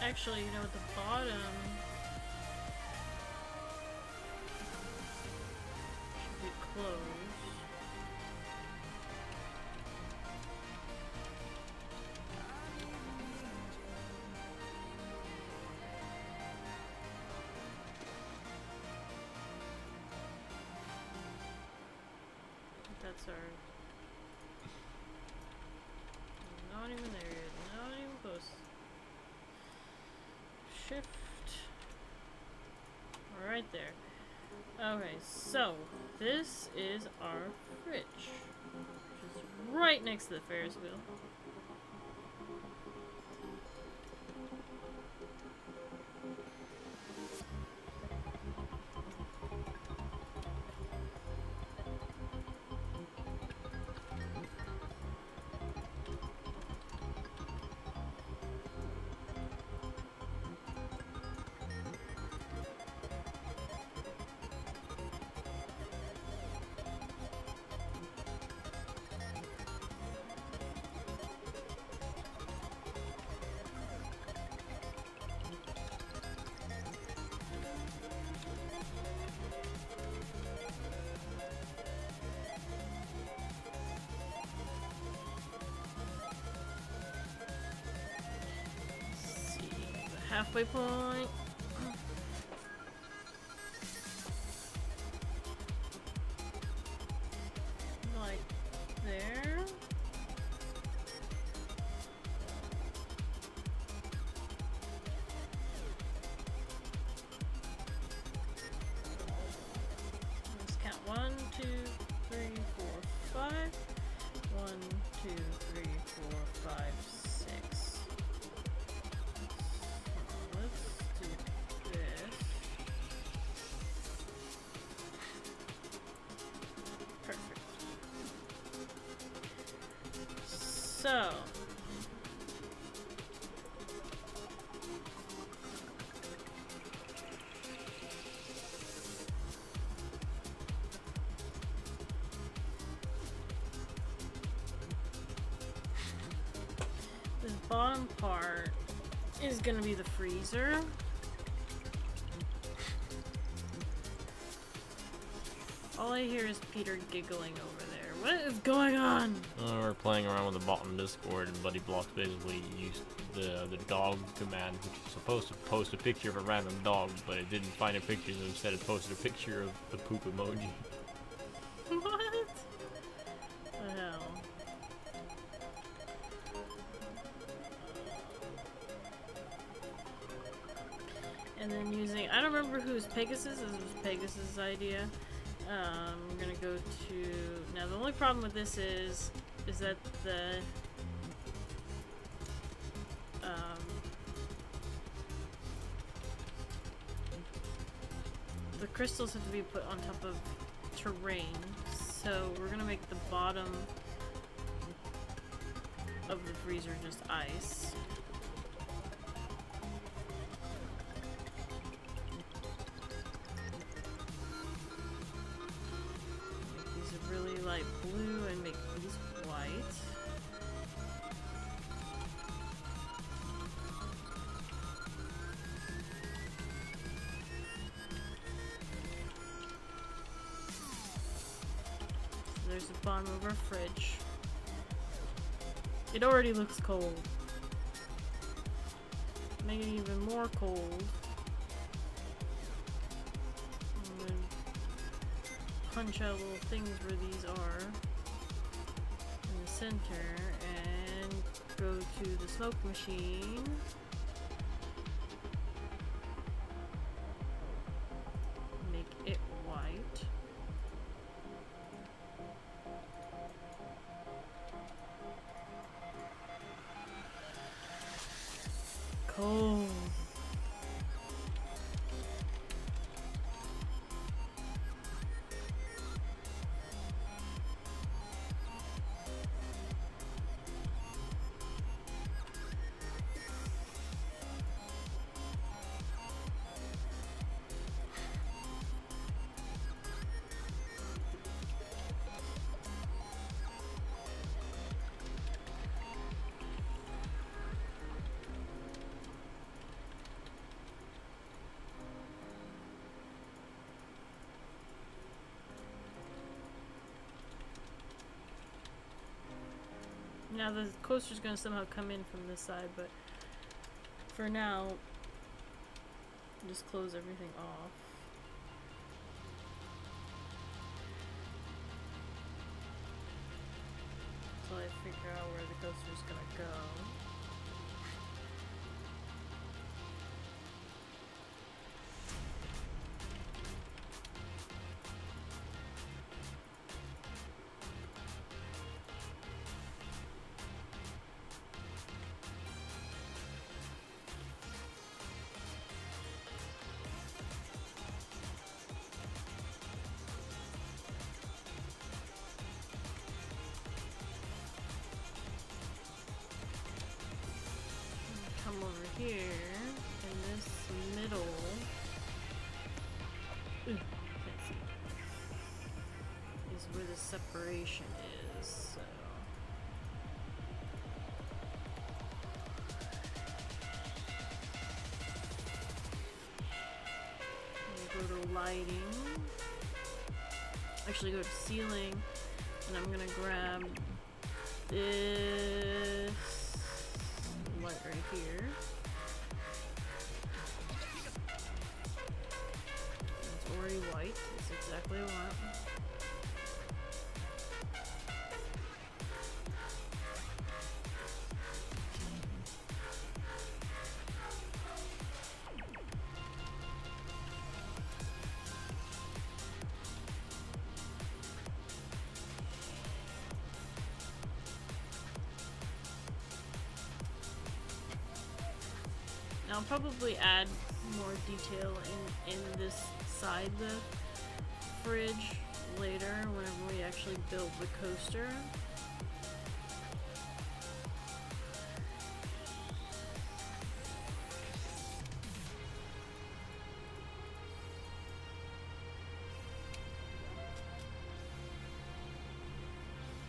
Actually, you know, at the bottom should be closed. That's our. Not even there yet. Not even close. Shift. Right there. Okay, so this is our fridge, which is right next to the Ferris wheel. halfway point. Like there. Let's count 1, 2, 3, 4, 5. 1, 2, 3, 4, 5, 6. Let's do this. Perfect. So. This bottom part is gonna be the freezer. All I hear is Peter giggling over there. What is going on? We're playing around with the bottom Discord, and Buddy Blocks basically used the dog command, which is supposed to post a picture of a random dog, but it didn't find a picture, so instead it posted a picture of the poop emoji. What the hell? And then using, I don't remember whose Pegasus, this was Pegasus' idea. We're gonna go to, now the only problem with this is that the crystals have to be put on top of terrain, so we're gonna make the bottom of the freezer just ice. Make these a really light blue and make these white. There's the bottom of our fridge. It already looks cold. Make it even more cold. I'm gonna punch out little things where these are in the center and go to the smoke machine. Make it white. Cold. Now the coaster's gonna somehow come in from this side, but for now, just close everything off. Until I figure out where the coaster's gonna go. Come over here, in this middle. Ooh, can't see. Is where the separation is. So. I'm gonna go to lighting. Actually, go to ceiling, and I'm gonna grab this light right here. And I'll probably add more detail in this side the fridge later whenever we actually build the coaster.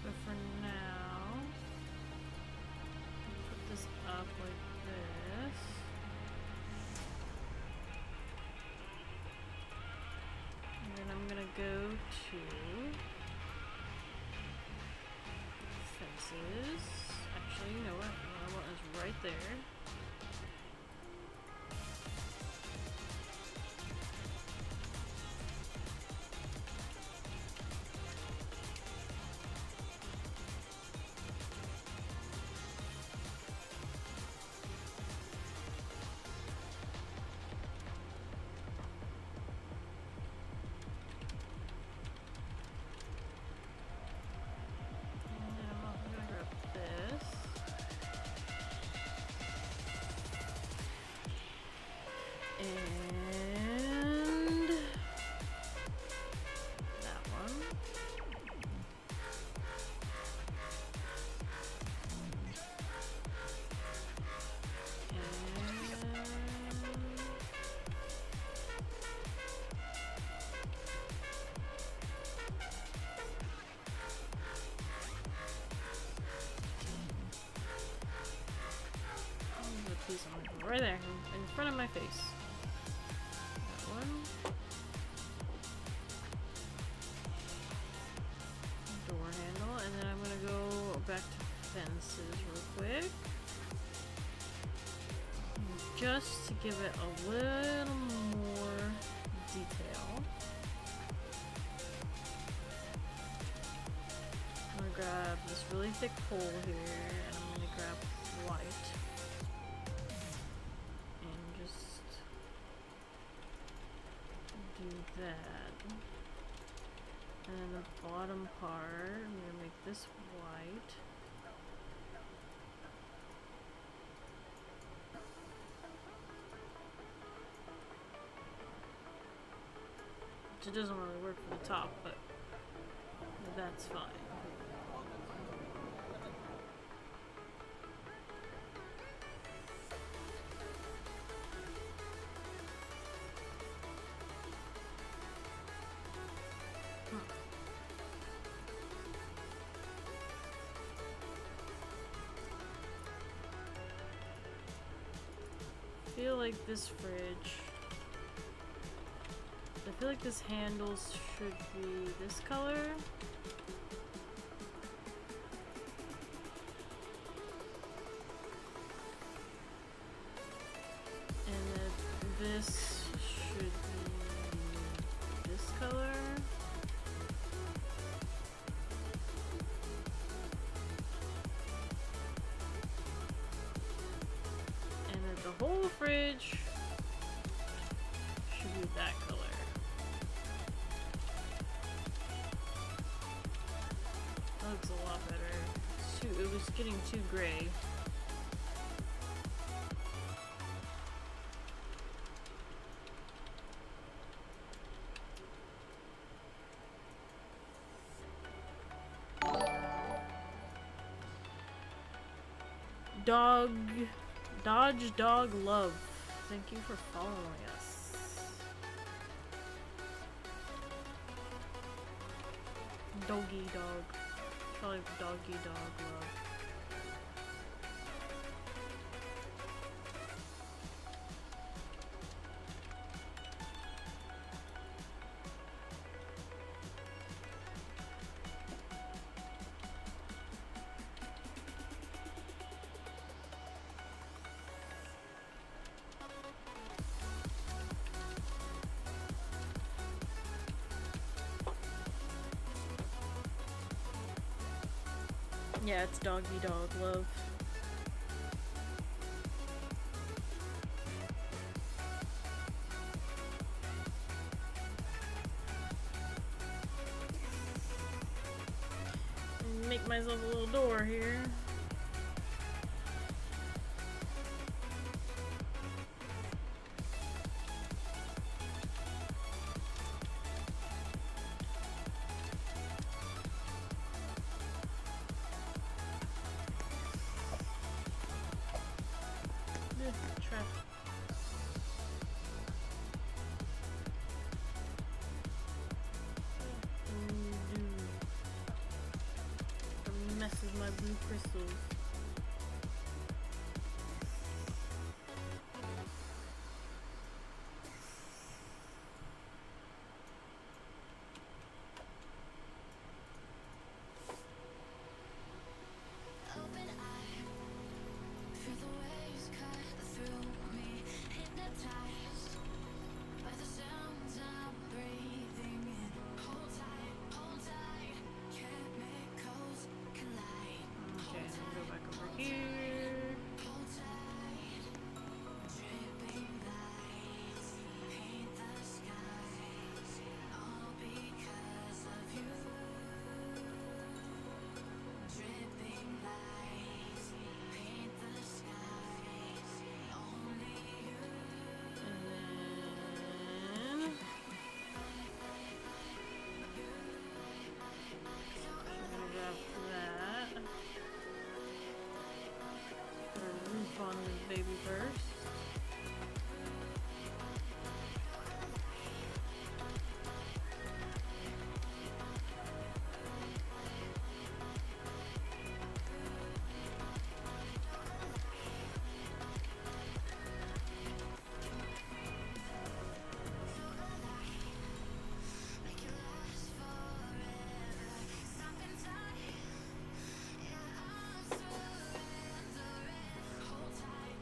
But for now, put this up like this. And then I'm gonna go to fences. Actually, you know what? What I want is right there. And that one. And put these on right there in front of my face. Door handle, and then I'm gonna go back to fences real quick. Just to give it a little more detail. I'm gonna grab this really thick pole here, and I'm gonna grab white. And just do that. And then the bottom part, I'm gonna make this white. Which it doesn't really work for the top, but that's fine. I feel like this fridge, I feel like this handles should be this color. And then this should be this color. The whole fridge should be that color. That looks a lot better. It was getting too gray. Dodge Dog Love. Thank you for following us. Doggy Dog. Probably Doggy Dog Love. Yeah, it's Doggy Dog Love. Make myself a little door here. new crystals. Open eye, feel the waves cut through me, hypnotized by the sounds I'm breathing in. Hold tight, chemicals collide. Okay, let me go back over here. Hold tight, dripping lights paint the skies, all because of you. Dripping lights paint the skies, only you. And then I'm gonna grab that. Put a roof on this baby first. Make it last forever. Stop in time. Yeah, I'm surrendering. Hold tight,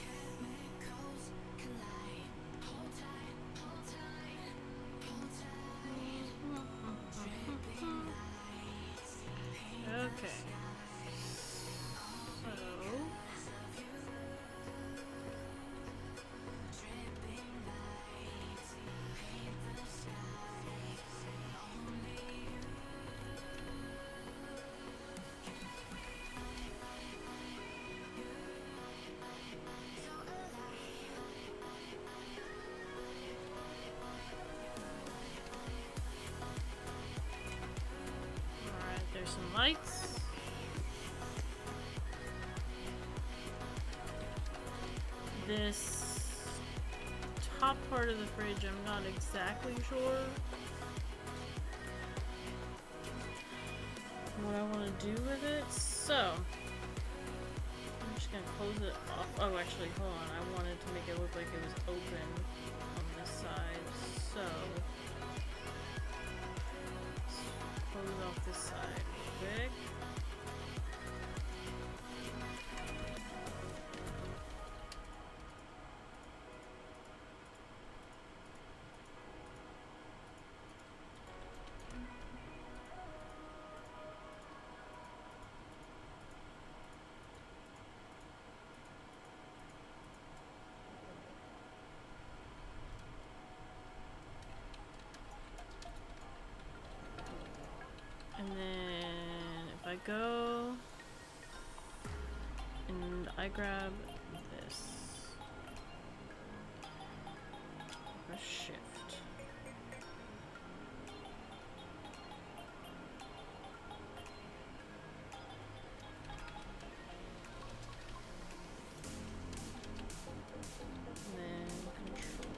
chemicals collide. Hold tight, hold tight. Dripping lights paint the Okay. So dripping lights paint the skies, only you. alright, there's some lights. This top part of the fridge, I'm not exactly sure what I want to do with it, so I'm just gonna close it off. Oh, actually, hold on. I wanted to make it look like it was open on this side, so let's close off this side real quick. And then if I go and I grab this, press shift. And then control.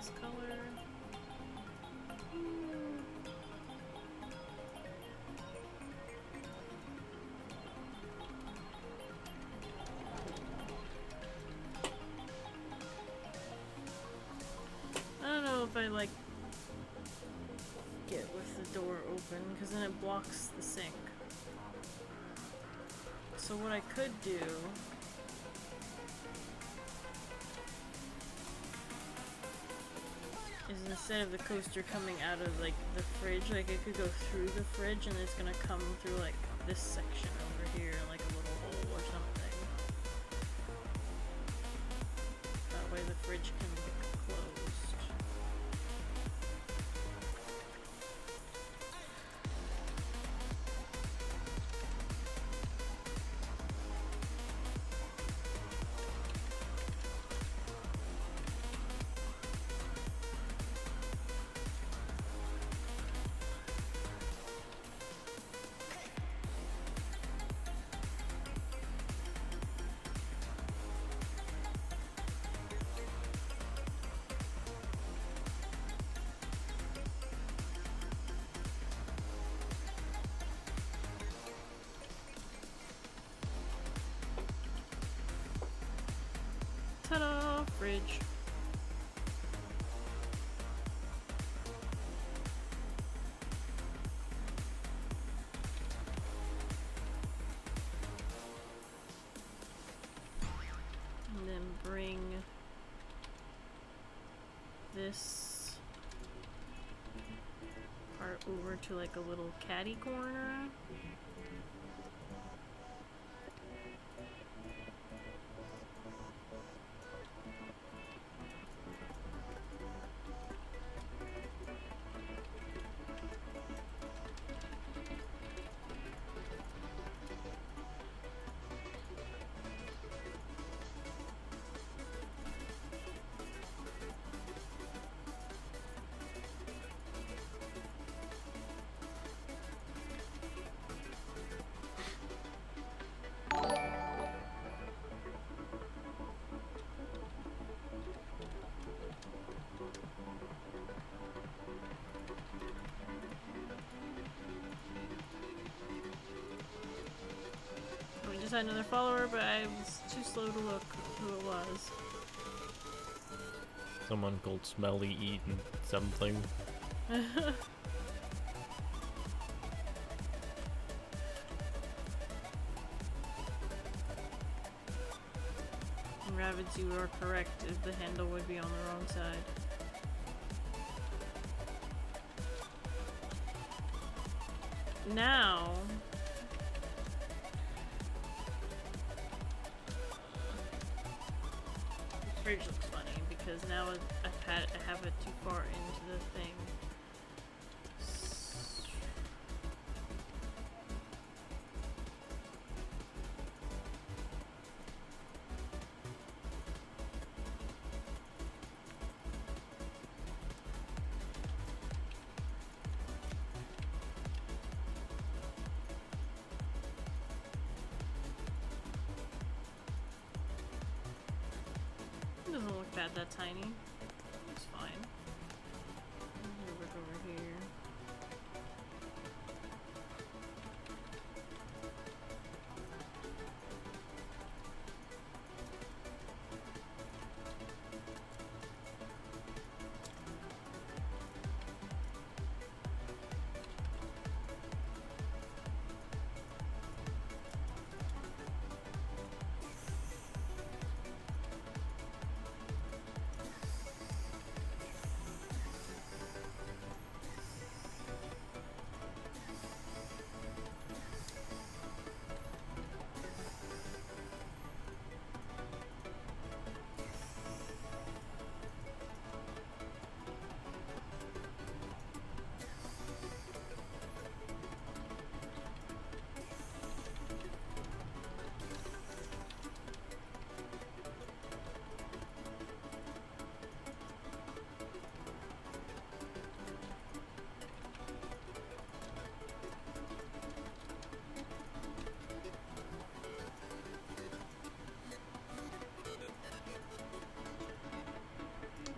this color. I don't know if I like it with the door open because then it blocks the sink. So what I could do is instead of the coaster coming out of like the fridge, like it could go through the fridge and it's gonna come through like this section over here, like a little hole or something. That way the fridge can be closed. Ta-da! Fridge. And then bring this part over to like a little caddy corner. We just had another follower, but I was too slow to look who it was. Someone called Smelly eating something. Rabbits, you are correct. The handle would be on the wrong side. Now, the fridge looks funny because now I have it too far into the thing. Doesn't look that tiny. It's fine. Look over here.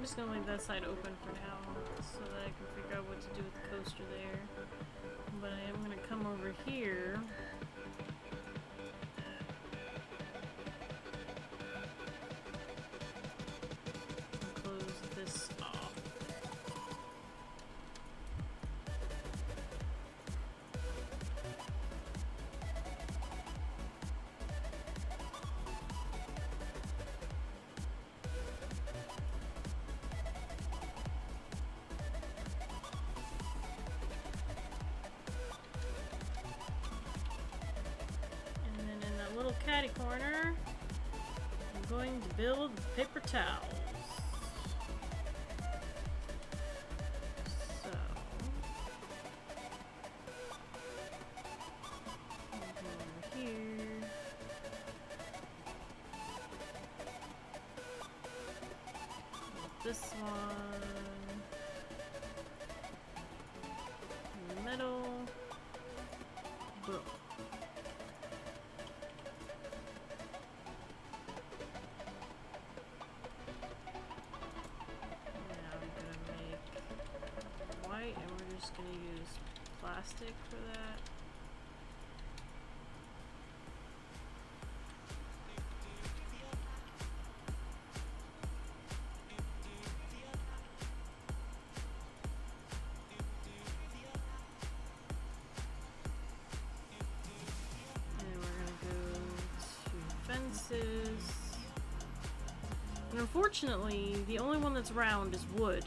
just gonna leave that side open for now so that I can figure out what to do with the coaster there. But I am gonna come over here. And close this off. Little caddy corner, I'm going to build paper towels. So, over here. This one in the middle. Boom. Just gonna use plastic for that. And we're gonna go to fences. And unfortunately, the only one that's round is wood.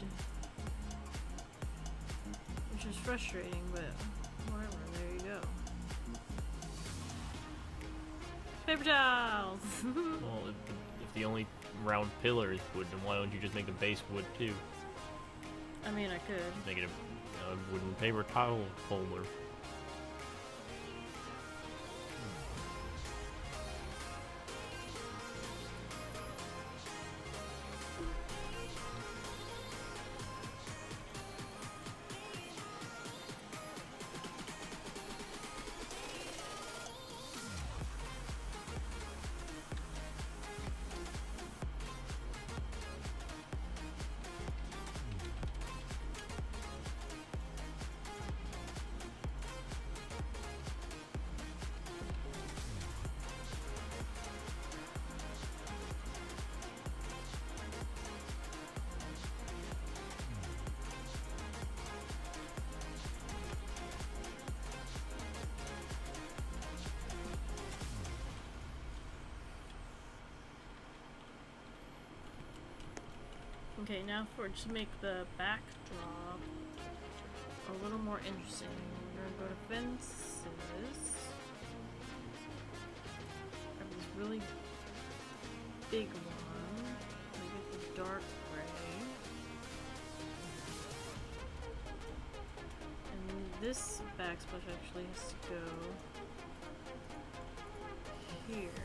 Which is frustrating, but whatever, there you go. Paper towels! Well, if the only round pillar is wood, then why don't you just make the base wood too? I mean, I could. Make it a wooden paper towel holder. Okay, now to make the backdrop a little more interesting, we're gonna go to fences. Grab this really big one. Make it the dark gray. And this backsplash actually has to go here.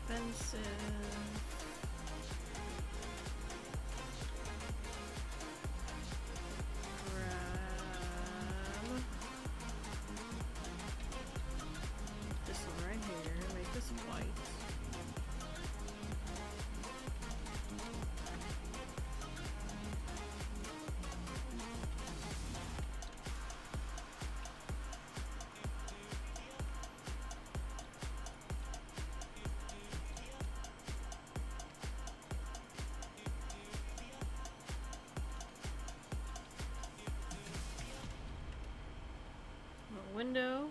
Fences. Grab this one right here. Make this white. Window.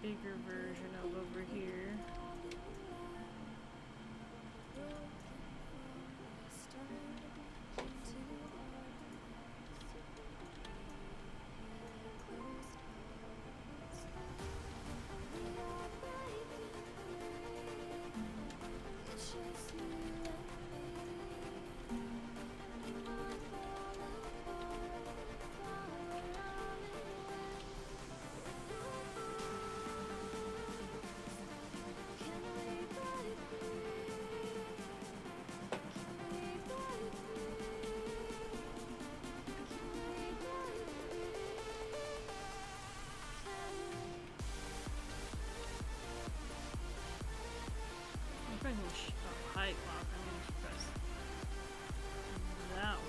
bigger version of over here. Height lock. I'm going to press that one.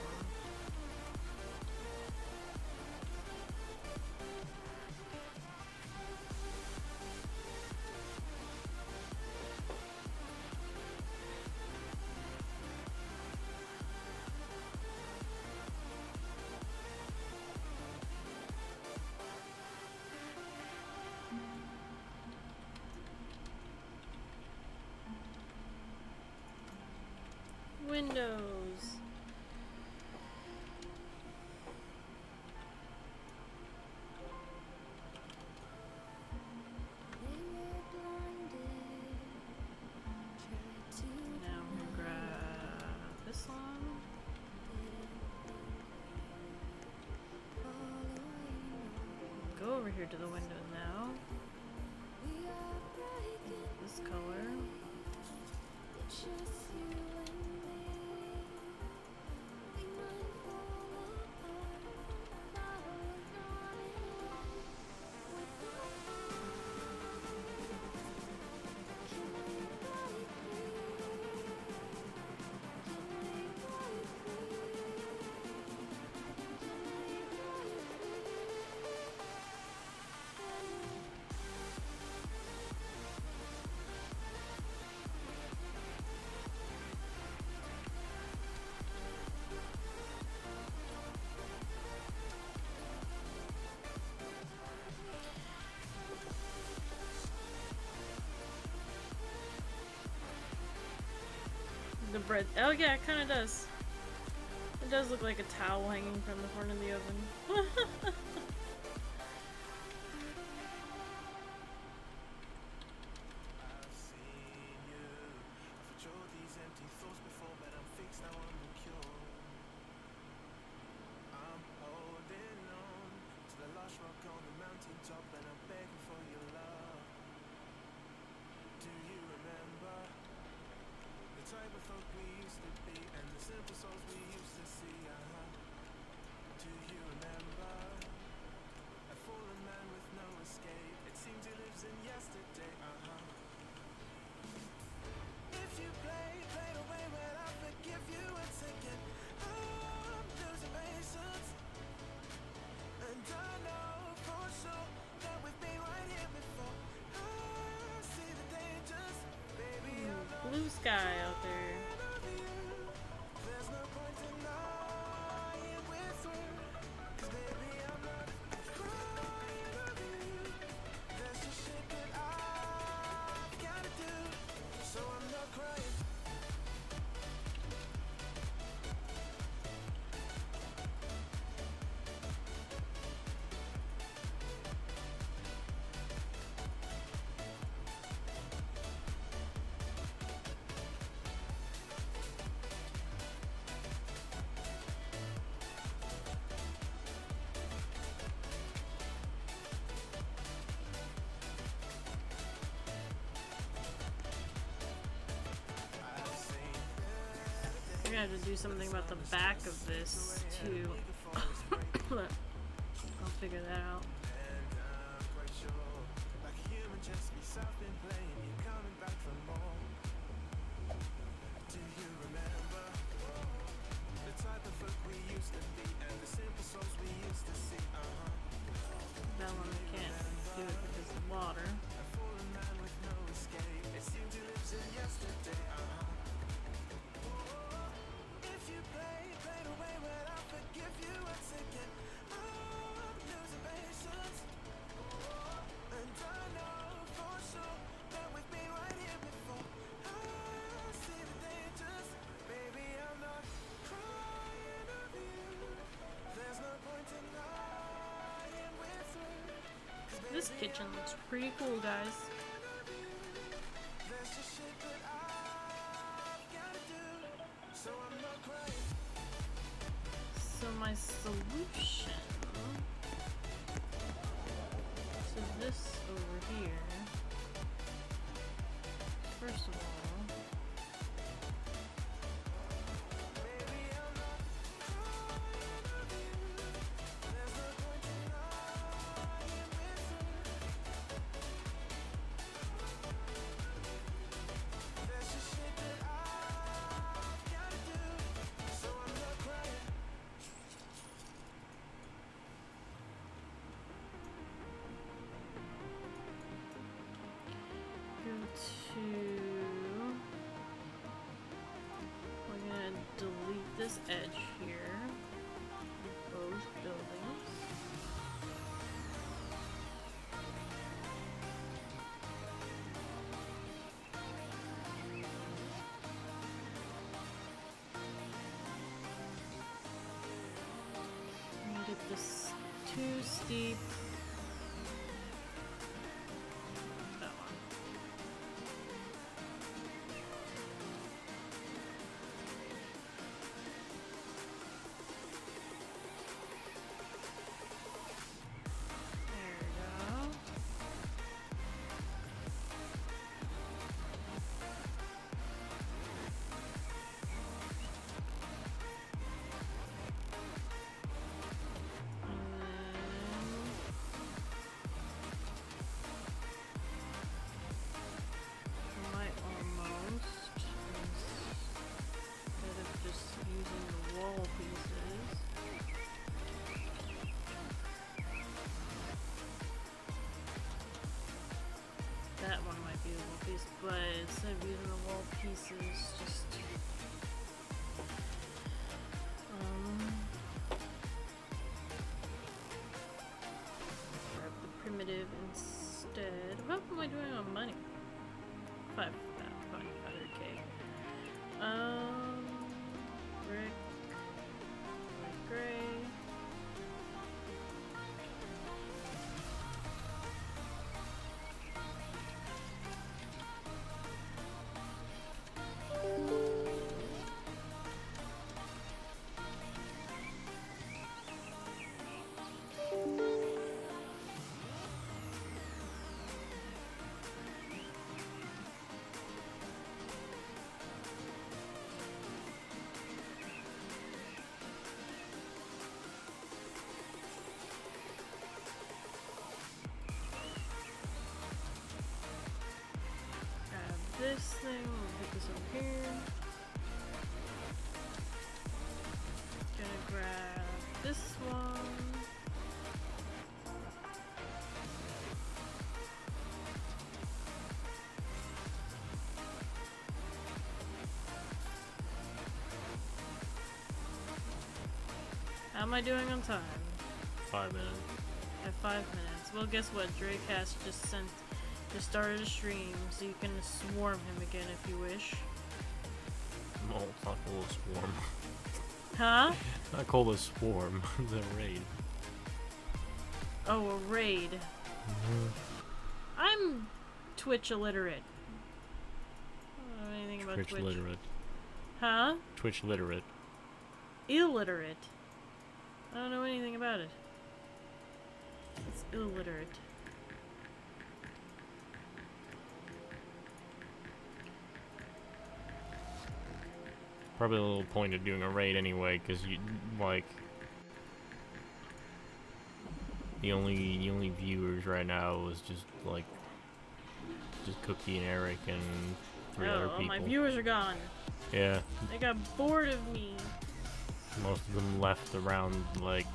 Windows. Now I'm gonna grab this one. Go over here to the window now. This color. The bread. Oh yeah, it kind of does. It does look like a towel hanging from the horn of the oven. Blue sky out there. We're gonna have to do something about the back of this too. I'll figure that out. That one I can't do it because of water. This kitchen looks pretty cool, guys. So my solution to this over here, first of all, we're gonna delete this edge here, both buildings. And get this too steep. That one might be the wall piece, but instead of using the wall pieces, just grab the primitive instead. What am I doing on money? 500K. Brick, light gray. This thing, we'll put this over here. Gonna grab this one. How am I doing on time? 5 minutes. At 5 minutes. Well, guess what? Dracast just started a stream, so you can swarm him again if you wish. Oh, it's not called a swarm. Huh? It's not called a swarm. It's a raid. Oh, a raid. I'm Twitch illiterate. I don't know anything about Twitch. Twitch literate. Huh? Twitch literate. Illiterate. I don't know anything about it. It's illiterate. Probably a little point of doing a raid anyway, because you like the only viewers right now is just Cookie and Eric and 3 other people. Oh, my viewers are gone. Yeah. They got bored of me. Most of them left around like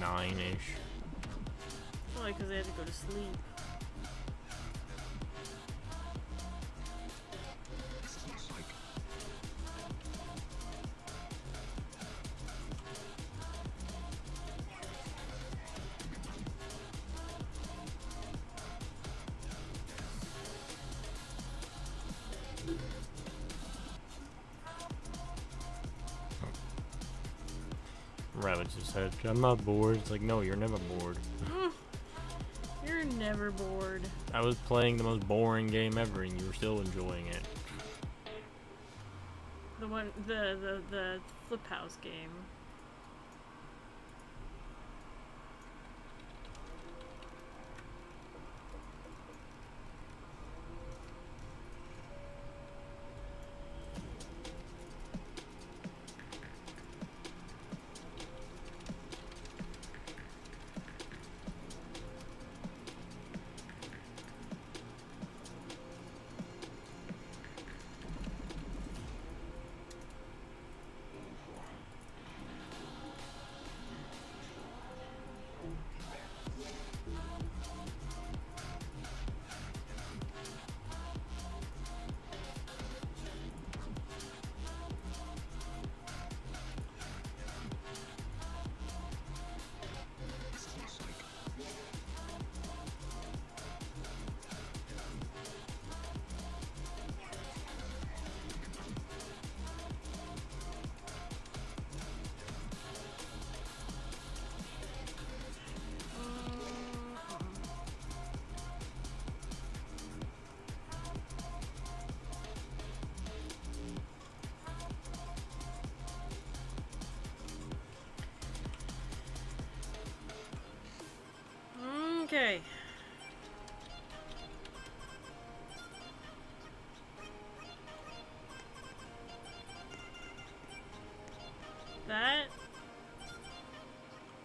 9-ish. Probably because they had to go to sleep. Rabbit just said, I'm not bored. It's like, no, you're never bored. You're You're never bored. I was playing the most boring game ever, and you were still enjoying it. The one, the flip house game. Okay. That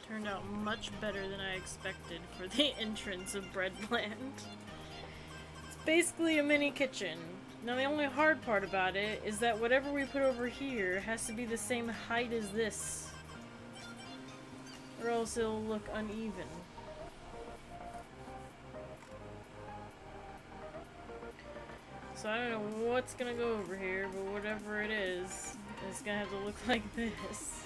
turned out much better than I expected for the entrance of Breadland. It's basically a mini kitchen. Now the only hard part about it is that whatever we put over here has to be the same height as this, or else it'll look uneven. So I don't know what's gonna go over here, but whatever it is, it's gonna have to look like this.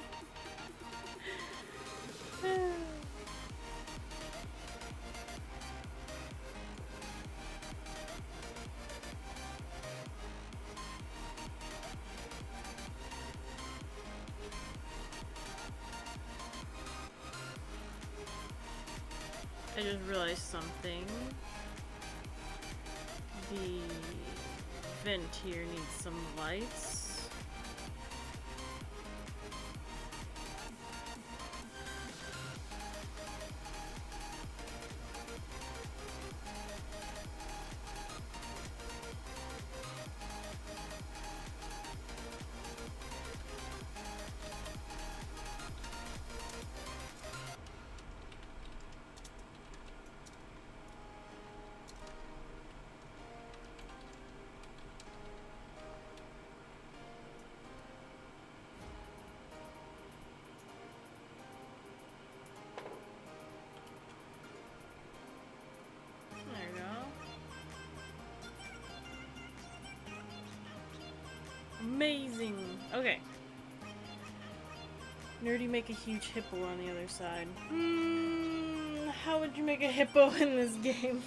I just realized something. The vent here needs some lights. Amazing. Okay. Nerdy make a huge hippo on the other side. How would you make a hippo in this game?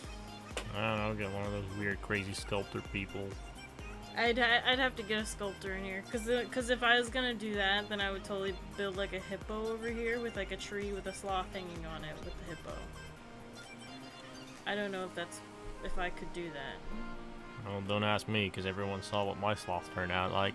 I don't know, get one of those weird, crazy sculptor people. I'd have to get a sculptor in here, cause if I was gonna do that, then I would totally build like a hippo over here with like a tree with a sloth hanging on it with the hippo. I don't know if I could do that. Well, don't ask me, because everyone saw what my sloth turned out like.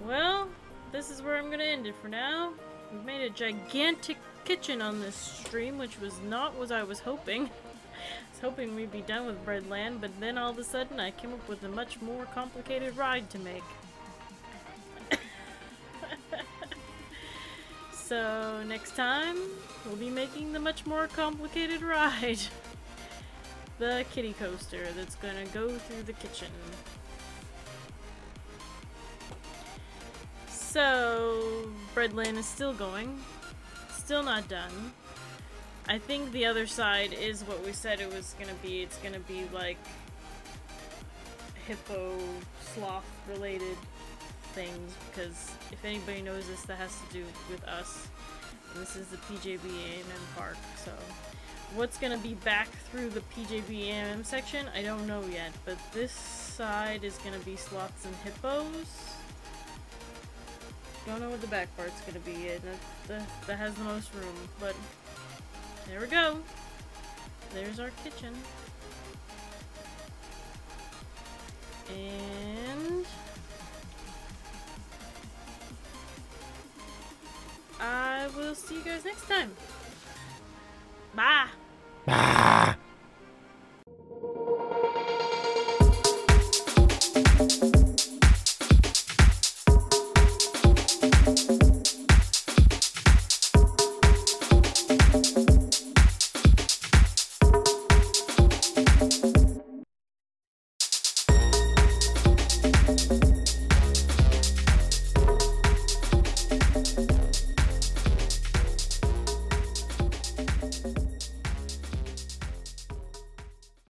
Well, this is where I'm gonna end it for now. We've made a gigantic kitchen on this stream, which was not what I was hoping. I was hoping we'd be done with Breadland, but then all of a sudden I came up with a much more complicated ride to make. So next time, we'll be making the much more complicated ride. The kitty coaster that's gonna go through the kitchen. So, Breadland is still going. Still not done. I think the other side is what we said it was gonna be. It's gonna be like hippo, sloth related things, because if anybody knows this, that has to do with us. And this is the PJBAMM park, so what's gonna be back through the PJBAMM section, I don't know yet, but this side is gonna be sloths and hippos. Don't know what the back part's gonna be, and that has the most room, but there we go. There's our kitchen.